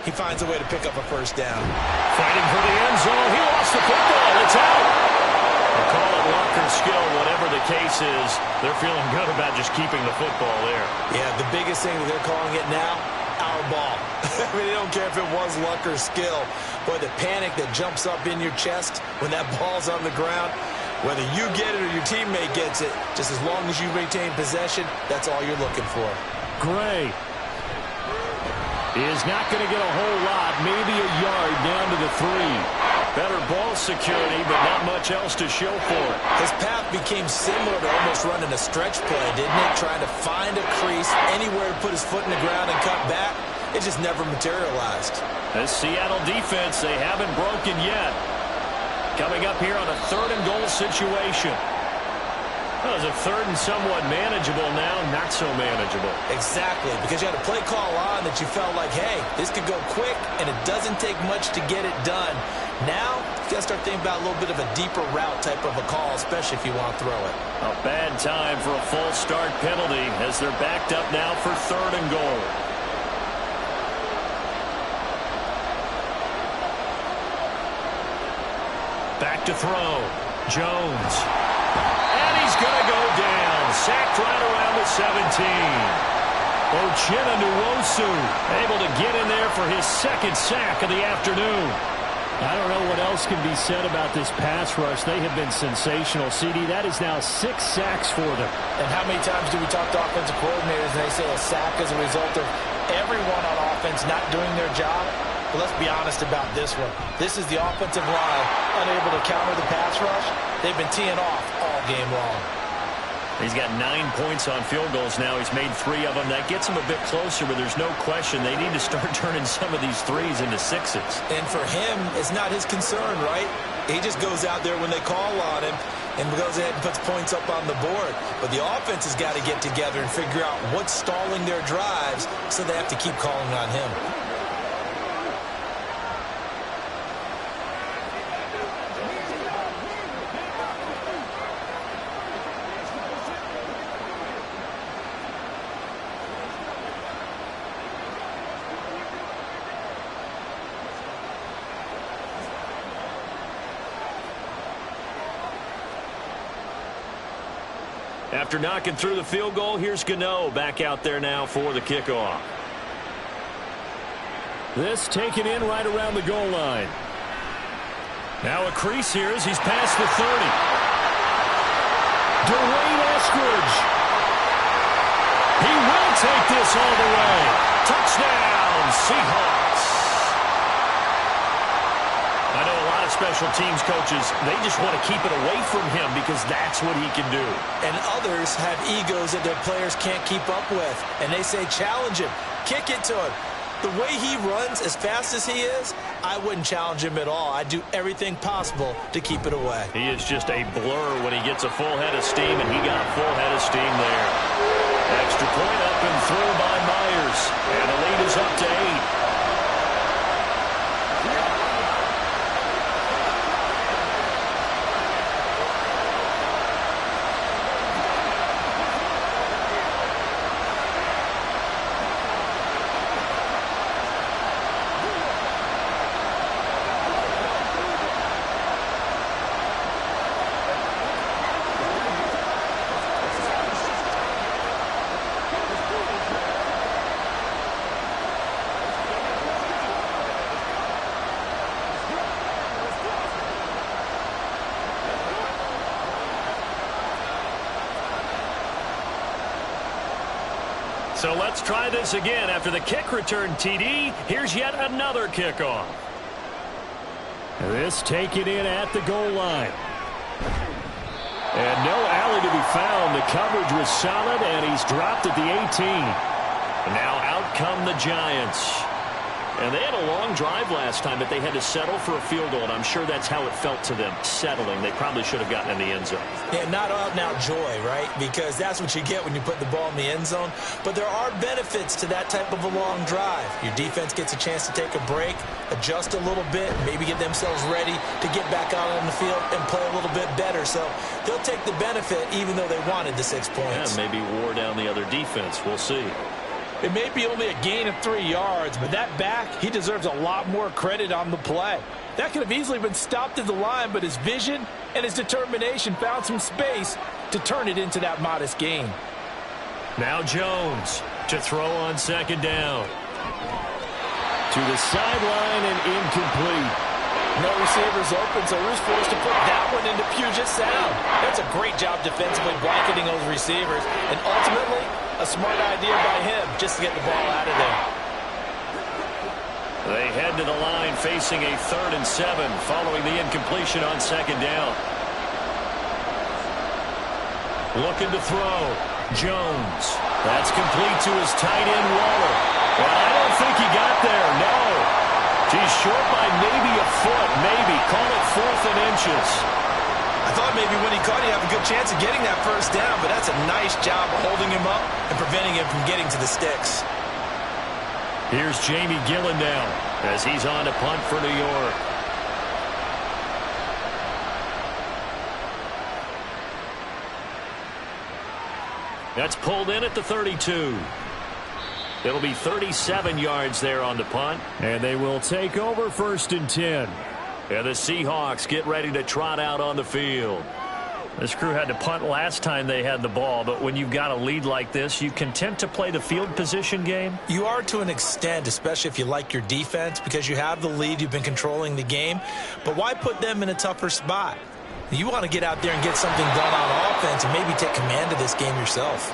he finds a way to pick up a 1st down. Fighting for the end zone. He lost the football. It's out. They call it luck or skill. Whatever the case is, they're feeling good about just keeping the football there. Yeah, the biggest thing that they're calling it now, our ball. I mean, they don't care if it was luck or skill. Boy, the panic that jumps up in your chest when that ball's on the ground, whether you get it or your teammate gets it, just as long as you retain possession, that's all you're looking for. Gray is not going to get a whole lot, maybe a yard down to the 3. Better ball security, but not much else to show for it. His path became similar to almost running a stretch play, didn't it? Trying to find a crease, anywhere to put his foot in the ground and cut back. It just never materialized. This Seattle defense, they haven't broken yet. Coming up here on a 3rd and goal situation. Well, it's a 3rd and somewhat manageable now, not so manageable. Exactly, because you had a play call on that you felt like, hey, this could go quick, and it doesn't take much to get it done. Now, you got to start thinking about a little bit of a deeper route type of a call, especially if you want to throw it. A bad time for a false start penalty as they're backed up now for 3rd and goal. Back to throw. Jones. And he's going to go down. Sacked right around the 17. Uchenna Nwosu able to get in there for his 2nd sack of the afternoon. I don't know what else can be said about this pass rush. They have been sensational. CD, that is now 6 sacks for them. And how many times do we talk to offensive coordinators and they say a sack is a result of everyone on offense not doing their job? But let's be honest about this one. This is the offensive line unable to counter the pass rush. They've been teeing off all game long. He's got 9 points on field goals now. He's made 3 of them. That gets him a bit closer, but there's no question they need to start turning some of these 3s into 6s. And for him, it's not his concern, right? He just goes out there when they call on him and goes ahead and puts points up on the board. But the offense has got to get together and figure out what's stalling their drives, so they have to keep calling on him. After knocking through the field goal, here's Gano back out there now for the kickoff. This taken in right around the goal line. Now a crease here as he's past the 30. Dwayne Eskridge. He will take this all the way. Touchdown, Seahawks. I know a lot of special teams coaches, they just want to keep it away from him because that's what he can do. And others have egos that their players can't keep up with. And they say, challenge him, kick it to him. The way he runs, as fast as he is, I wouldn't challenge him at all. I'd do everything possible to keep it away. He is just a blur when he gets a full head of steam, and he got a full head of steam there. Extra point up and through by Myers. And the lead is up to 8. So let's try this again. After the kick return TD, here's yet another kickoff. This taken in at the goal line. And no alley to be found. The coverage was solid, and he's dropped at the 18. Now out come the Giants. And they had a long drive last time, but they had to settle for a field goal, and I'm sure that's how it felt to them, settling. They probably should have gotten in the end zone. Yeah, not out-and-out joy, right? Because that's what you get when you put the ball in the end zone. But there are benefits to that type of a long drive. Your defense gets a chance to take a break, adjust a little bit, maybe get themselves ready to get back out on the field and play a little bit better. So they'll take the benefit even though they wanted the 6 points. Yeah, maybe wore down the other defense. We'll see. It may be only a gain of 3 yards, but that back, he deserves a lot more credit on the play. That could have easily been stopped at the line, but his vision and his determination found some space to turn it into that modest gain. Now Jones to throw on second down. To the sideline and incomplete. No receivers open, so Rue's forced to put that one into Puget Sound. That's a great job defensively blanketing those receivers, and ultimately a smart idea by him just to get the ball out of there. They head to the line facing a 3rd and 7 following the incompletion on second down. Looking to throw. Jones. That's complete to his tight end, Waller. And I don't think he got there, no. He's short by maybe a foot, maybe. Call it 4th and inches. I thought maybe when he caught, he'd have a good chance of getting that first down, but that's a nice job of holding him up and preventing him from getting to the sticks. Here's Jamie Gillen now as he's on to punt for New York. That's pulled in at the 32. It'll be 37 yards there on the punt. And they will take over 1st and 10. And the Seahawks get ready to trot out on the field. This crew had to punt last time they had the ball, but when you've got a lead like this, you content to play the field position game? You are to an extent, especially if you like your defense, because you have the lead, you've been controlling the game. But why put them in a tougher spot? You want to get out there and get something done on offense and maybe take command of this game yourself.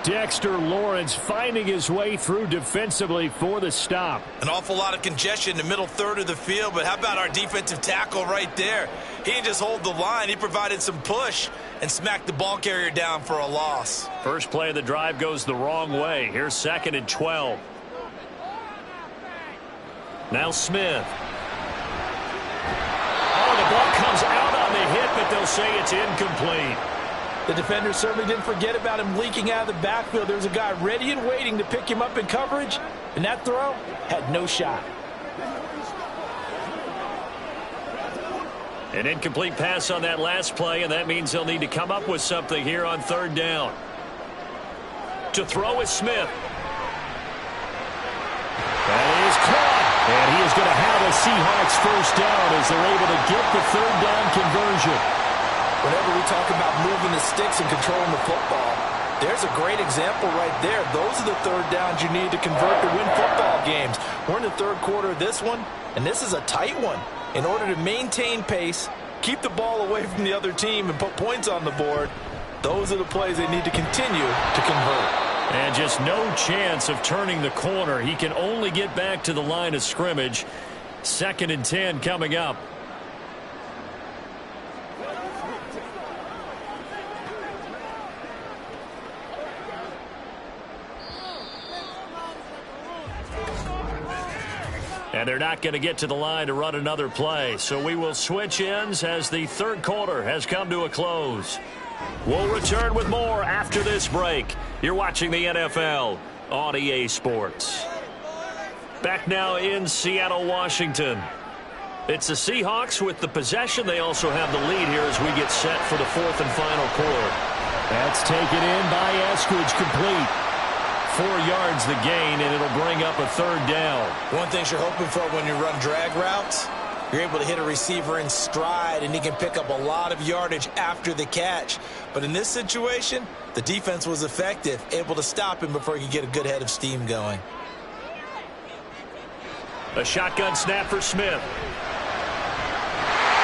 Dexter Lawrence finding his way through defensively for the stop. An awful lot of congestion in the middle third of the field, but how about our defensive tackle right there? He didn't just hold the line, he provided some push and smacked the ball carrier down for a loss. First play of the drive goes the wrong way. Here's 2nd and 12. Now Smith. Oh, the ball comes out on the hit, but they'll say it's incomplete. The defender certainly didn't forget about him leaking out of the backfield. There's a guy ready and waiting to pick him up in coverage, and that throw had no shot. An incomplete pass on that last play, and that means they'll need to come up with something here on 3rd down. To throw is Smith. That is caught. And he is going to have a Seahawks 1st down as they're able to get the 3rd down conversion. Whenever we talk about moving the sticks and controlling the football, there's a great example right there. Those are the 3rd downs you need to convert to win football games. We're in the 3rd quarter of this one, and this is a tight one. In order to maintain pace, keep the ball away from the other team, and put points on the board, those are the plays they need to continue to convert. And just no chance of turning the corner. He can only get back to the line of scrimmage. 2nd and 10 coming up. And they're not going to get to the line to run another play. So we will switch ends as the 3rd quarter has come to a close. We'll return with more after this break. You're watching the NFL on EA Sports. Back now in Seattle, Washington. It's the Seahawks with the possession. They also have the lead here as we get set for the 4th and final quarter. That's taken in by Eskridge, complete. 4 yards the gain, and it'll bring up a 3rd down. One thing you're hoping for when you run drag routes, you're able to hit a receiver in stride, and he can pick up a lot of yardage after the catch. But in this situation, the defense was effective, able to stop him before he could get a good head of steam going. A shotgun snap for Smith.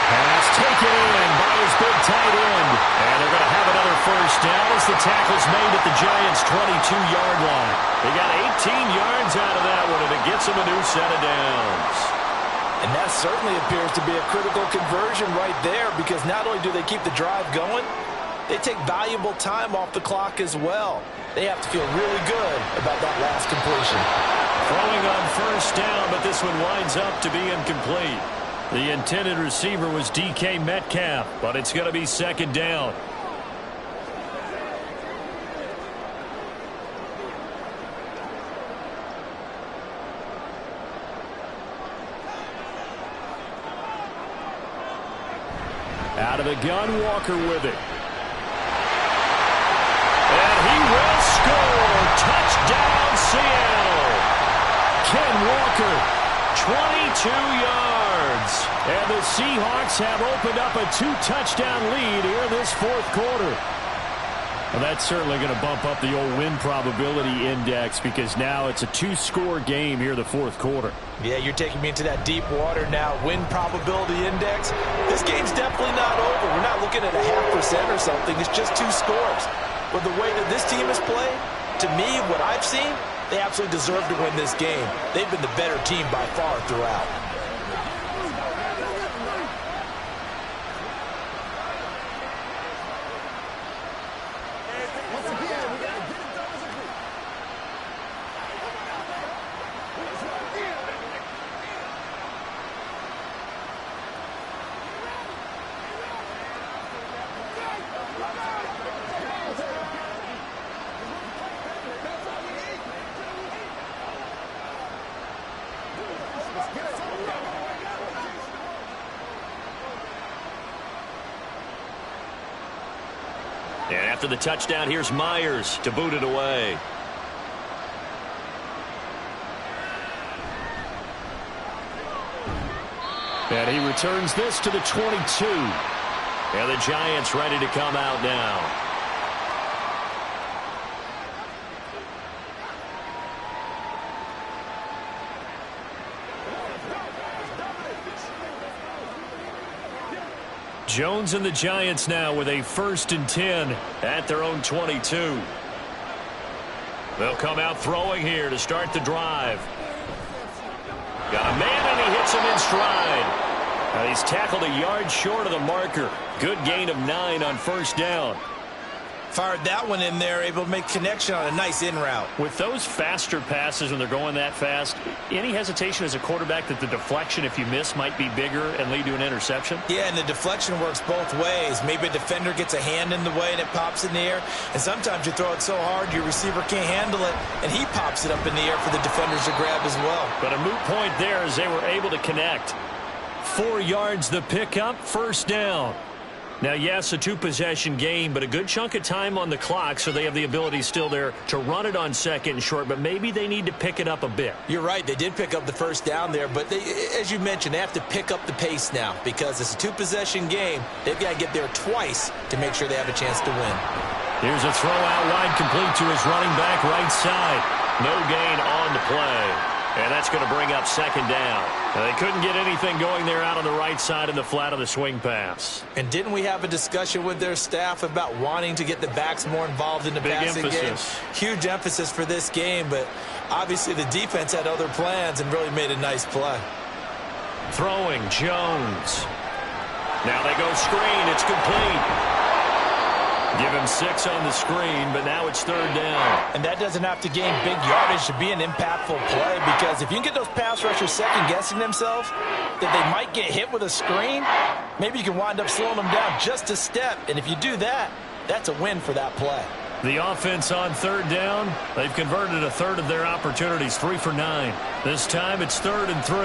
Pass taken in by his big tight end. And they're going to have another first down as the tackle's made at the Giants' 22-yard line. They got 18 yards out of that one, and it gets them a new set of downs. And that certainly appears to be a critical conversion right there, because not only do they keep the drive going, they take valuable time off the clock as well. They have to feel really good about that last completion. Throwing on first down, but this one winds up to be incomplete. The intended receiver was DK Metcalf, but it's going to be second down. Out of the gun, Walker with it. And he will score. Touchdown, Seattle. Ken Walker, 22 yards. And the Seahawks have opened up a 2-touchdown lead here in this fourth quarter. Well, that's certainly going to bump up the old win probability index, because now it's a 2-score game here in the fourth quarter. Yeah, you're taking me into that deep water now. Win probability index. This game's definitely not over. We're not looking at a 0.5% or something. It's just 2 scores. But the way that this team has played, to me, what I've seen, they absolutely deserve to win this game. They've been the better team by far throughout. And after the touchdown, here's Myers to boot it away. And he returns this to the 22. And the Giants ready to come out now. Jones and the Giants now with a 1st and 10 at their own 22. They'll come out throwing here to start the drive. Got a man, and he hits him in stride. Now he's tackled a yard short of the marker. Good gain of 9 on first down. Fired that one in there, able to make connection on a nice in route. With those faster passes when they're going that fast, any hesitation as a quarterback that the deflection, if you miss, might be bigger and lead to an interception? Yeah, and the deflection works both ways. Maybe a defender gets a hand in the way and it pops in the air. And sometimes you throw it so hard your receiver can't handle it, and he pops it up in the air for the defenders to grab as well. But a moot point there as they were able to connect. 4 yards the pickup, first down. Now, yes, a 2-possession game, but a good chunk of time on the clock, so they have the ability still there to run it on second and short, but maybe they need to pick it up a bit. You're right. They did pick up the first down there, but they, as you mentioned, they have to pick up the pace now because it's a 2-possession game. They've got to get there twice to make sure they have a chance to win. Here's a throw out wide, complete to his running back right side. No gain on the play. And that's going to bring up second down. They couldn't get anything going there out on the right side in the flat of the swing pass. And didn't we have a discussion with their staff about wanting to get the backs more involved in the passing game? Huge emphasis for this game, but obviously the defense had other plans and really made a nice play. Throwing, Jones. Now they go screen. It's complete. Give him 6 on the screen, but now it's third down. And that doesn't have to gain big yardage to be an impactful play, because if you can get those pass rushers second-guessing themselves that they might get hit with a screen, maybe you can wind up slowing them down just a step. And if you do that, that's a win for that play. The offense on third down, they've converted a third of their opportunities, 3 for 9. This time it's 3rd and 3.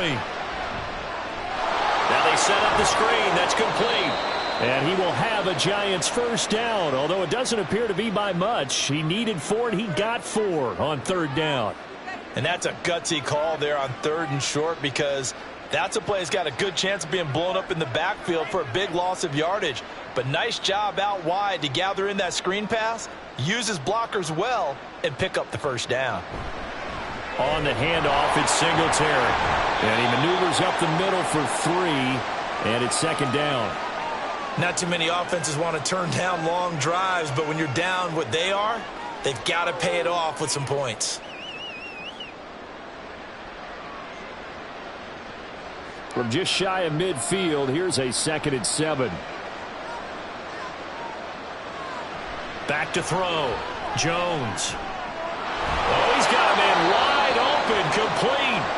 Now they set up the screen. That's complete. And he will have a Giants first down, although it doesn't appear to be by much. He needed 4, and he got 4 on third down. And that's a gutsy call there on 3rd and short, because that's a play that's got a good chance of being blown up in the backfield for a big loss of yardage. But nice job out wide to gather in that screen pass, use his blockers well, and pick up the first down. On the handoff, it's Singletary. And he maneuvers up the middle for 3, and it's second down. Not too many offenses want to turn down long drives, but when you're down what they are, they've got to pay it off with some points. From just shy of midfield, here's a 2nd and 7. Back to throw. Jones. Oh, he's got a man wide open, complete.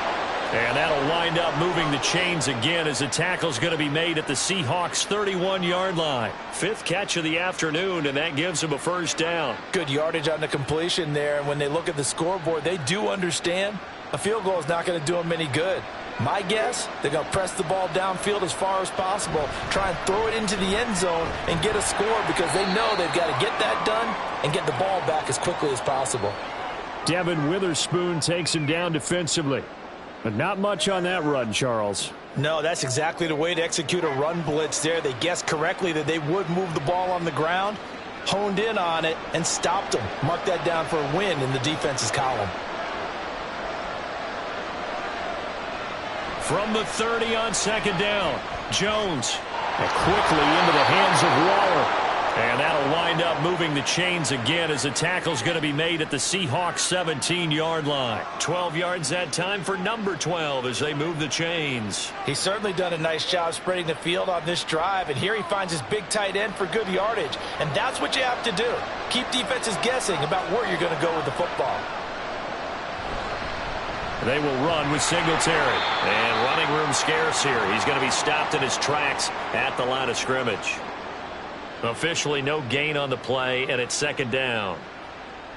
And that'll wind up moving the chains again as the tackle's going to be made at the Seahawks' 31-yard line. 5th catch of the afternoon, and that gives him a 1st down. Good yardage on the completion there, and when they look at the scoreboard, they do understand a field goal is not going to do them any good. My guess, they're going to press the ball downfield as far as possible, try and throw it into the end zone and get a score because they know they've got to get that done and get the ball back as quickly as possible. Devin Witherspoon takes him down defensively. But not much on that run, Charles. No, that's exactly the way to execute a run blitz there. They guessed correctly that they would move the ball on the ground, honed in on it, and stopped them. Mark that down for a win in the defense's column. From the 30 on 2nd down, Jones. And quickly into the hands of Waller. And that'll wind up moving the chains again as the tackle's going to be made at the Seahawks' 17-yard line. 12 yards that time for number 12 as they move the chains. He's certainly done a nice job spreading the field on this drive, and here he finds his big tight end for good yardage. And that's what you have to do. Keep defenses guessing about where you're going to go with the football. They will run with Singletary. And running room scarce here. He's going to be stopped in his tracks at the line of scrimmage. Officially no gain on the play, and it's 2nd down.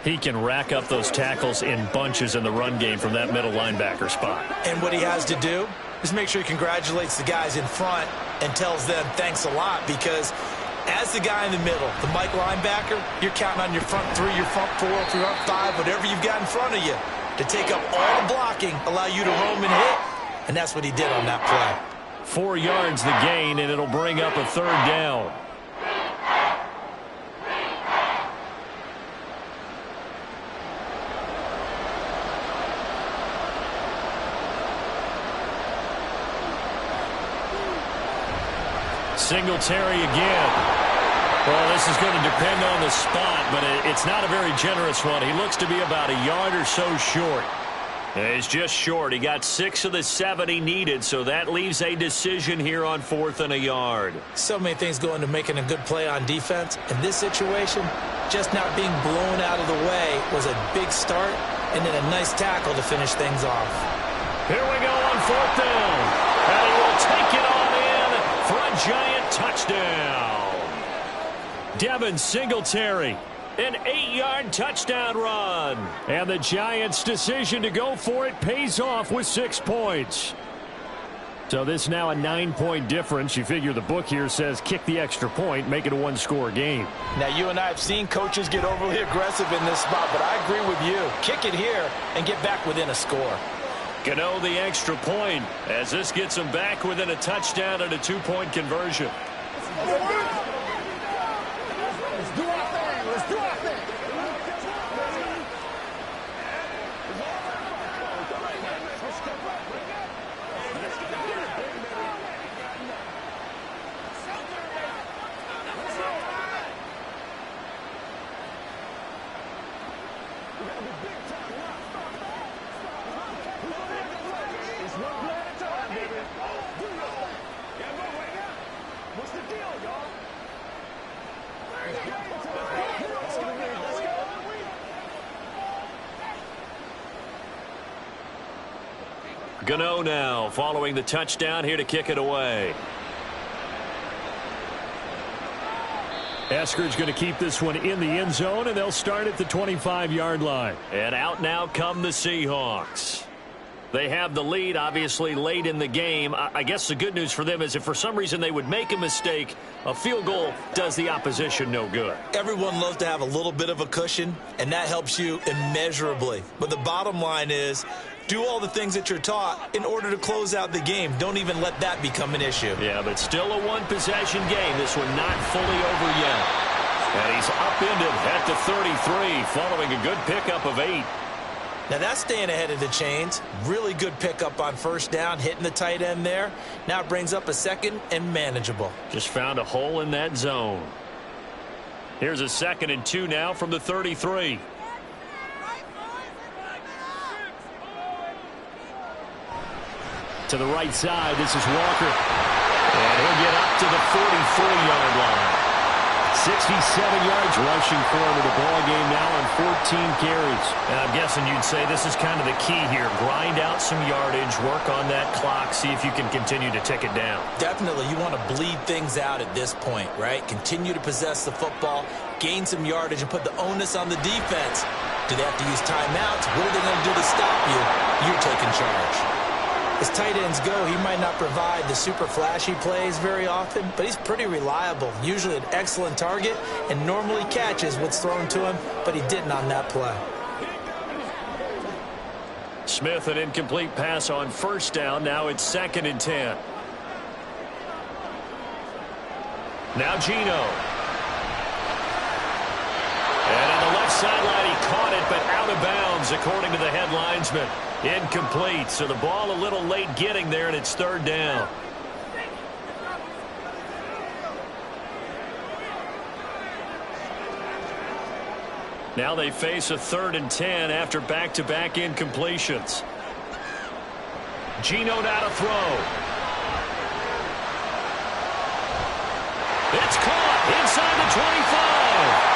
He can rack up those tackles in bunches in the run game from that middle linebacker spot. And what he has to do is make sure he congratulates the guys in front and tells them thanks a lot, because as the guy in the middle, the Mike linebacker, you're counting on your front 3, your front 4, your front 5, whatever you've got in front of you to take up all the blocking, allow you to roam and hit, and that's what he did on that play. 4 yards the gain, and it'll bring up a 3rd down. Singletary again. Well, this is going to depend on the spot, but it's not a very generous one. He looks to be about a yard or so short. He's just short. He got 6 of the 7 he needed, so that leaves a decision here on 4th and a yard. So many things go into making a good play on defense. In this situation, just not being blown out of the way was a big start, and then a nice tackle to finish things off. Here we go on 4th down. And he will take it on in for a giant touchdown. Devin Singletary, an 8-yard touchdown run. And the Giants' decision to go for it pays off with 6 points. So this now a 9-point difference. You figure the book here says kick the extra point, make it a 1-score game. Now, you and I have seen coaches get overly aggressive in this spot, but I agree with you. Kick it here and get back within a score. Gano the extra point as this gets him back within a touchdown and a 2-point conversion. Gano now following the touchdown here to kick it away. Esker's going to keep this one in the end zone, and they'll start at the 25-yard line. And out now come the Seahawks. They have the lead, obviously, late in the game. I guess the good news for them is if for some reason they would make a mistake, a field goal does the opposition no good. Everyone loves to have a little bit of a cushion, and that helps you immeasurably. But the bottom line is, do all the things that you're taught in order to close out the game. Don't even let that become an issue. Yeah, but still a one-possession game. This one not fully over yet. And he's upended at the 33 following a good pickup of 8. Now that's staying ahead of the chains. Really good pickup on first down, hitting the tight end there. Now it brings up a second and manageable. Just found a hole in that zone. Here's a 2nd and 2 now from the 33. To the right side, this is Walker. And he'll get up to the 44-yard line. 67 yards rushing for him in the ball game now on 14 carries. And I'm guessing you'd say this is kind of the key here. Grind out some yardage, work on that clock, see if you can continue to tick it down. Definitely, you want to bleed things out at this point, right? Continue to possess the football, gain some yardage, and put the onus on the defense. Do they have to use timeouts? What are they going to do to stop you? You're taking charge. As tight ends go, he might not provide the super flashy plays very often, but he's pretty reliable, usually an excellent target, and normally catches what's thrown to him, but he didn't on that play. Smith, an incomplete pass on first down. Now it's 2nd and 10. Now Geno. And on the left sideline, he caught it, but out of bounds, according to the head linesman. Incomplete, so the ball a little late getting there, and it's 3rd down. Now they face a 3rd and 10 after back-to-back incompletions. Geno now to throw. It's caught inside the 25.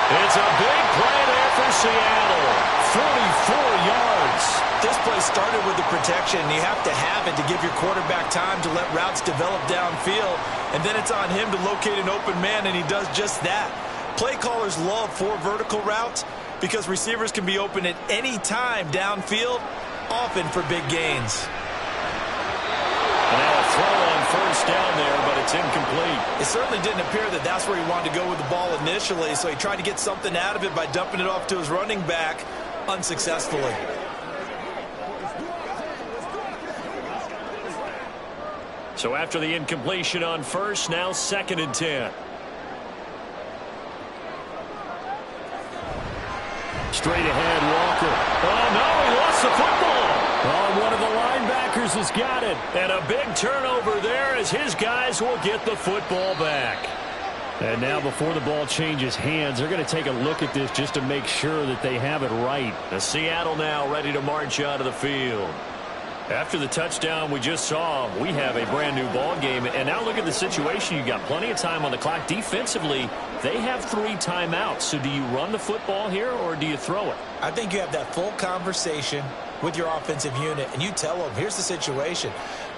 It's a big play there for Seattle. 44 yards. This play started with the protection. You have to have it to give your quarterback time to let routes develop downfield. And then it's on him to locate an open man, and he does just that. Play callers love 4 vertical routes because receivers can be open at any time downfield, often for big gains. And now a throw on first down there, but it's incomplete. It certainly didn't appear that that's where he wanted to go with the ball initially, so he tried to get something out of it by dumping it off to his running back unsuccessfully. So after the incompletion on first, now 2nd and 10. Straight ahead, Walker. Oh, no, he lost the football. Oh, one of the linebackers has got it. And a big turnover there as his guys will get the football back. And now before the ball changes hands, they're going to take a look at this just to make sure that they have it right. The Seattle now ready to march out of the field. After the touchdown we just saw, we have a brand new ball game. And now look at the situation. You got plenty of time on the clock. Defensively, they have 3 timeouts. So do you run the football here or do you throw it? I think you have that full conversation with your offensive unit, and you tell them, here's the situation.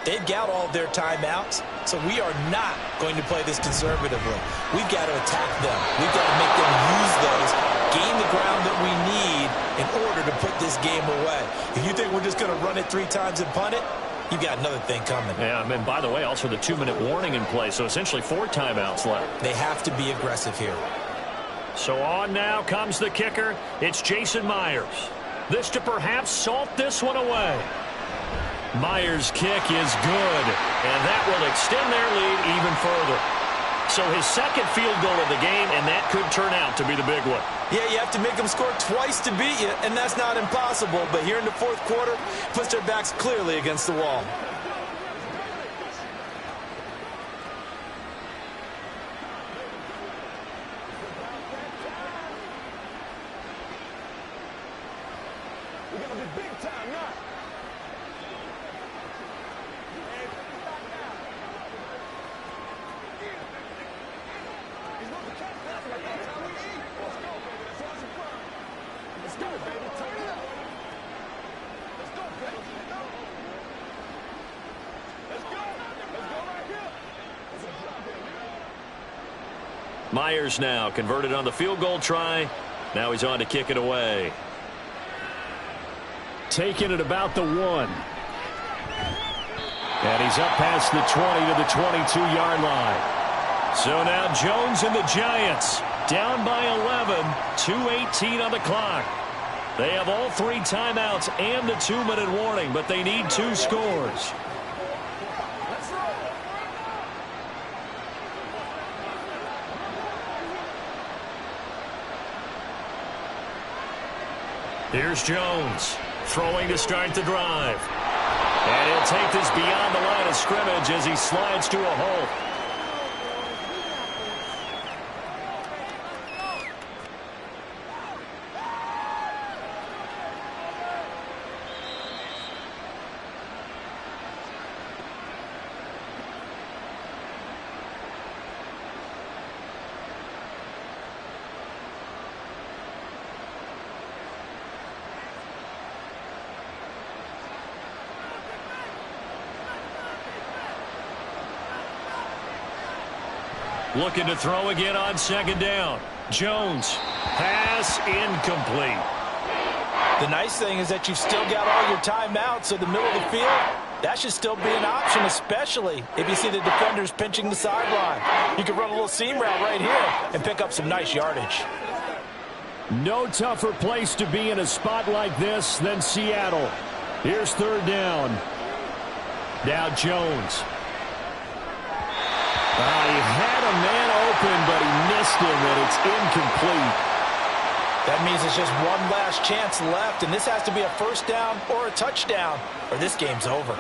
They've got all their timeouts, so we are not going to play this conservatively. We've got to attack them. We've got to make them use those, gain the ground that we need in order to put this game away. If you think we're just going to run it 3 times and punt it, you've got another thing coming. Yeah, and by the way, also the 2-minute warning in play, so essentially 4 timeouts left. They have to be aggressive here. So on now comes the kicker. It's Jason Myers. This to perhaps salt this one away. Myers' kick is good, and that will extend their lead even further. So his 2nd field goal of the game, and that could turn out to be the big one. Yeah, you have to make them score twice to beat you, and that's not impossible. But here in the 4th quarter, puts their backs clearly against the wall. Myers now converted on the field goal try. Now he's on to kick it away. Taking it about the 1. And he's up past the 20 to the 22-yard line. So now Jones and the Giants down by 11, 2:18 on the clock. They have all 3 timeouts and the 2-minute warning, but they need 2 scores. Here's Jones, throwing to start the drive. And he'll take this beyond the line of scrimmage as he slides to a halt. Looking to throw again on second down. Jones, pass incomplete. The nice thing is that you've still got all your timeouts, so the middle of the field, that should still be an option, especially if you see the defenders pinching the sideline. You can run a little seam route right here and pick up some nice yardage. No tougher place to be in a spot like this than Seattle. Here's third down. Now Jones. He had a man open, but he missed him, and it's incomplete. That means it's just one last chance left, and this has to be a first down or a touchdown, or this game's over.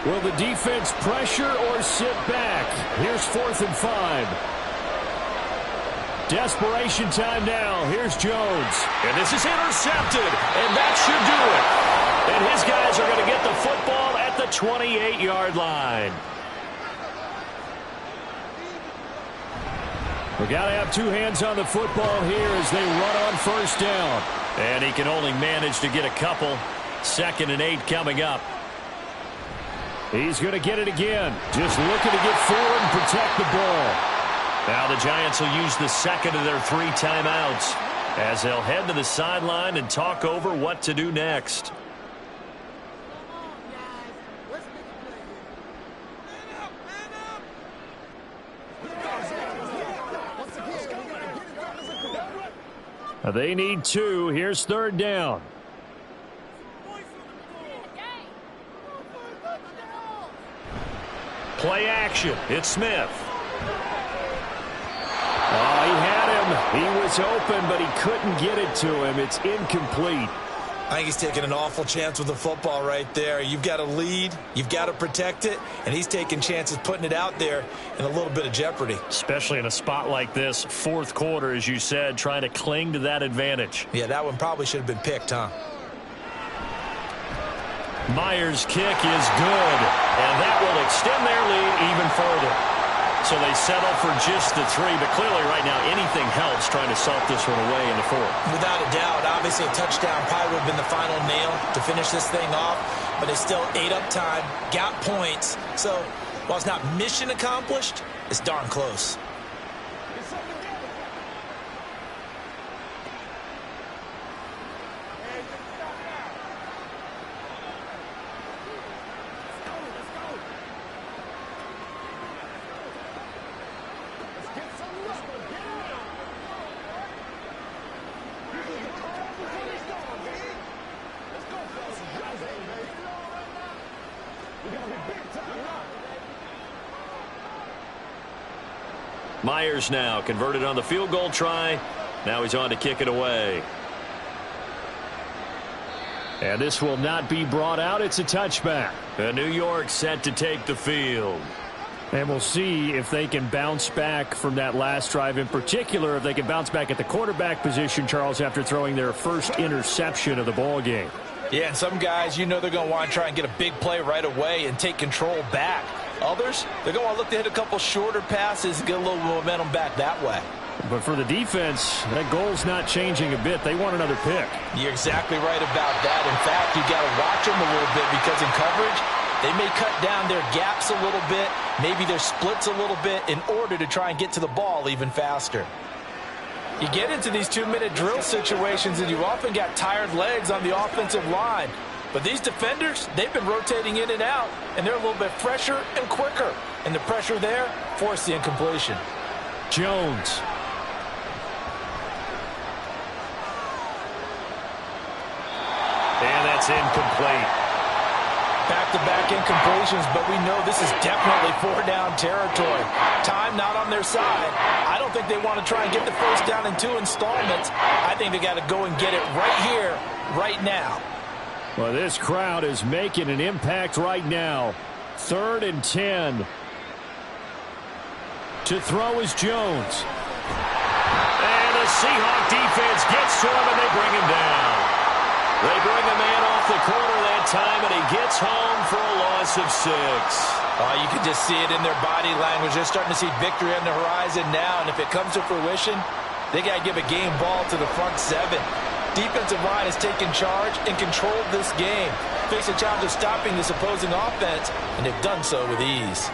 Will the defense pressure or sit back? Here's 4th and 5. Desperation time now. Here's Jones. And this is intercepted, and that should do it. And his guys are going to get the football at the 28-yard line. We got to have two hands on the football here as they run on first down. And he can only manage to get a couple. 2nd and 8 coming up. He's going to get it again. Just looking to get forward and protect the ball. Now the Giants will use the second of their 3 timeouts as they'll head to the sideline and talk over what to do next. They need 2. Here's third down. Play action. It's Smith. Oh, he had him. He was open, but he couldn't get it to him. It's incomplete. I think he's taking an awful chance with the football right there. You've got to lead, you've got to protect it, and he's taking chances putting it out there in a little bit of jeopardy. Especially in a spot like this, 4th quarter, as you said, trying to cling to that advantage. Yeah, that one probably should have been picked, huh? Myers' kick is good, and that will extend their lead even further. So they settle for just the 3, but clearly right now anything helps trying to salt this one away in the 4th. Without a doubt, obviously a touchdown probably would have been the final nail to finish this thing off, but they still ate up time, got points. So while it's not mission accomplished, it's darn close. Myers now converted on the field goal try. Now he's on to kick it away. And this will not be brought out. It's a touchback. And New York set to take the field. And we'll see if they can bounce back from that last drive, in particular if they can bounce back at the quarterback position, Charles, after throwing their first interception of the ball game. Yeah, and some guys, you know they're going to want to try and get a big play right away and take control back. Others, they're going to want to look to hit a couple shorter passes and get a little momentum back that way. But for the defense, that goal's not changing a bit. They want another pick. You're exactly right about that. In fact, you got to watch them a little bit because in coverage, they may cut down their gaps a little bit, maybe their splits a little bit in order to try and get to the ball even faster. You get into these 2-minute drill situations and you often got tired legs on the offensive line. But these defenders, they've been rotating in and out, and they're a little bit fresher and quicker. And the pressure there forced the incompletion. Jones. And that's incomplete. Back-to-back incompletions, but we know this is definitely four-down territory. Time not on their side. I don't think they want to try and get the first down in 2 installments. I think they got to go and get it right here, right now. Well, this crowd is making an impact right now. 3rd and 10. To throw is Jones. And the Seahawks defense gets to him, and they bring him down. They bring a man off the corner that time, and he gets home for a loss of 6. Oh, you can just see it in their body language. They're starting to see victory on the horizon now, and if it comes to fruition, they got to give a game ball to the front 7. Defensive line has taken charge and controlled this game. Face a challenge of stopping this opposing offense, and they've done so with ease.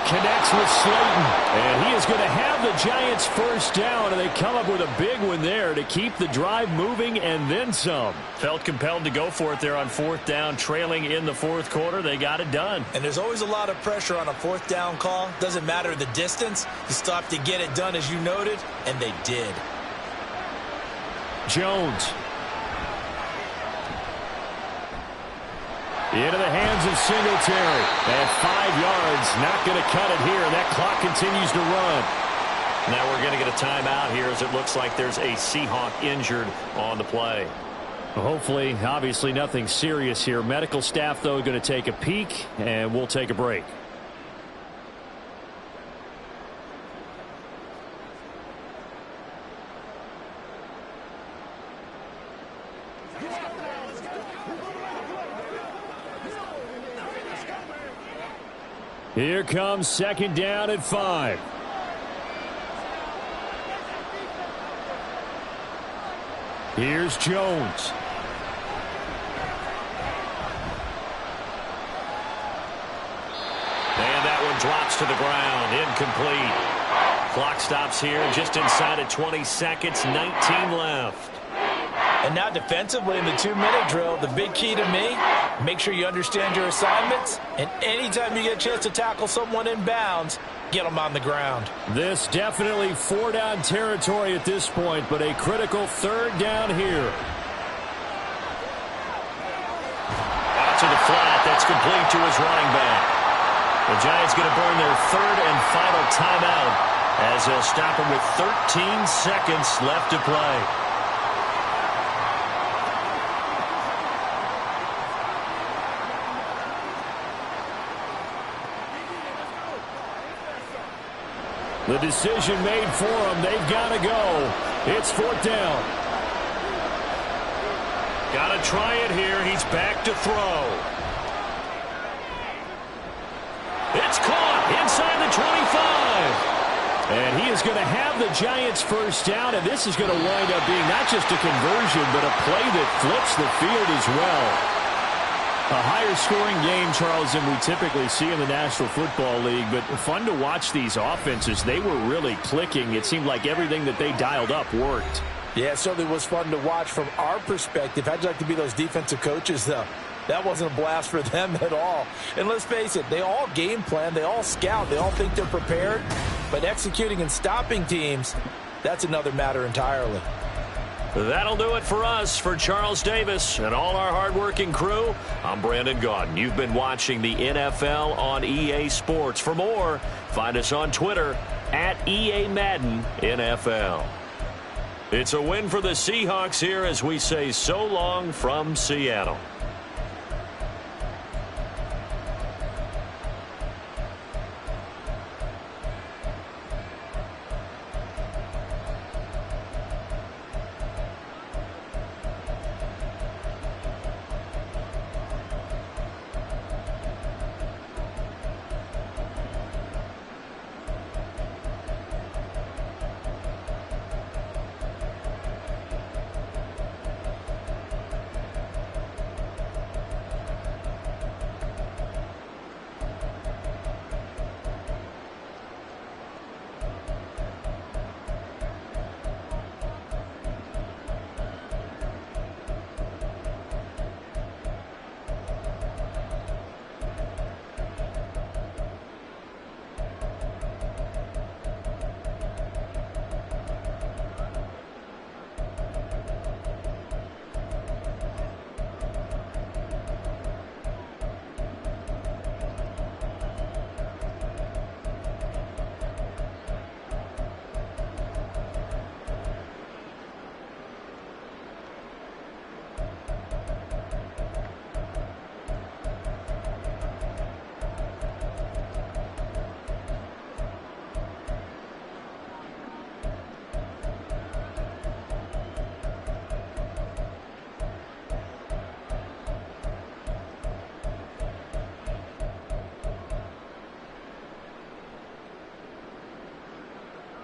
Connects with Slayton, and he is going to have the Giants first down, and they come up with a big one there to keep the drive moving and then some. Felt compelled to go for it there on 4th down, trailing in the 4th quarter. They got it done. And there's always a lot of pressure on a 4th down call. Doesn't matter the distance. You stop to get it done, as you noted, and they did. Jones. Into the hands of Singletary. At 5 yards, not going to cut it here. That clock continues to run. Now we're going to get a timeout here as it looks like there's a Seahawk injured on the play. Hopefully, obviously nothing serious here. Medical staff, though, going to take a peek, and we'll take a break. Here comes 2nd down at 5. Here's Jones. And that one drops to the ground. Incomplete. Clock stops here just inside of 20 seconds. 19 left. And now defensively in the 2-minute drill, the big key to me, make sure you understand your assignments, and anytime you get a chance to tackle someone in bounds, get them on the ground. This definitely 4-down territory at this point, but a critical 3rd down here. Out to the flat. That's complete to his running back. The Giants going to burn their 3rd and final timeout as they'll stop him with 13 seconds left to play. The decision made for them. They've got to go. It's 4th down. Got to try it here. He's back to throw. It's caught inside the 25. And he is going to have the Giants first down, and this is going to wind up being not just a conversion, but a play that flips the field as well. A higher scoring game, Charles, than we typically see in the National Football League, but fun to watch these offenses. They were really clicking. It seemed like everything that they dialed up worked. Yeah, it certainly was fun to watch from our perspective. How'd you like to be those defensive coaches, though? That wasn't a blast for them at all. And let's face it, they all game plan, they all scout, they all think they're prepared, but executing and stopping teams, that's another matter entirely. That'll do it for us. For Charles Davis and all our hardworking crew, I'm Brandon Gaudin. You've been watching the NFL on EA Sports. For more, find us on Twitter at EA Madden NFL. It's a win for the Seahawks here as we say so long from Seattle.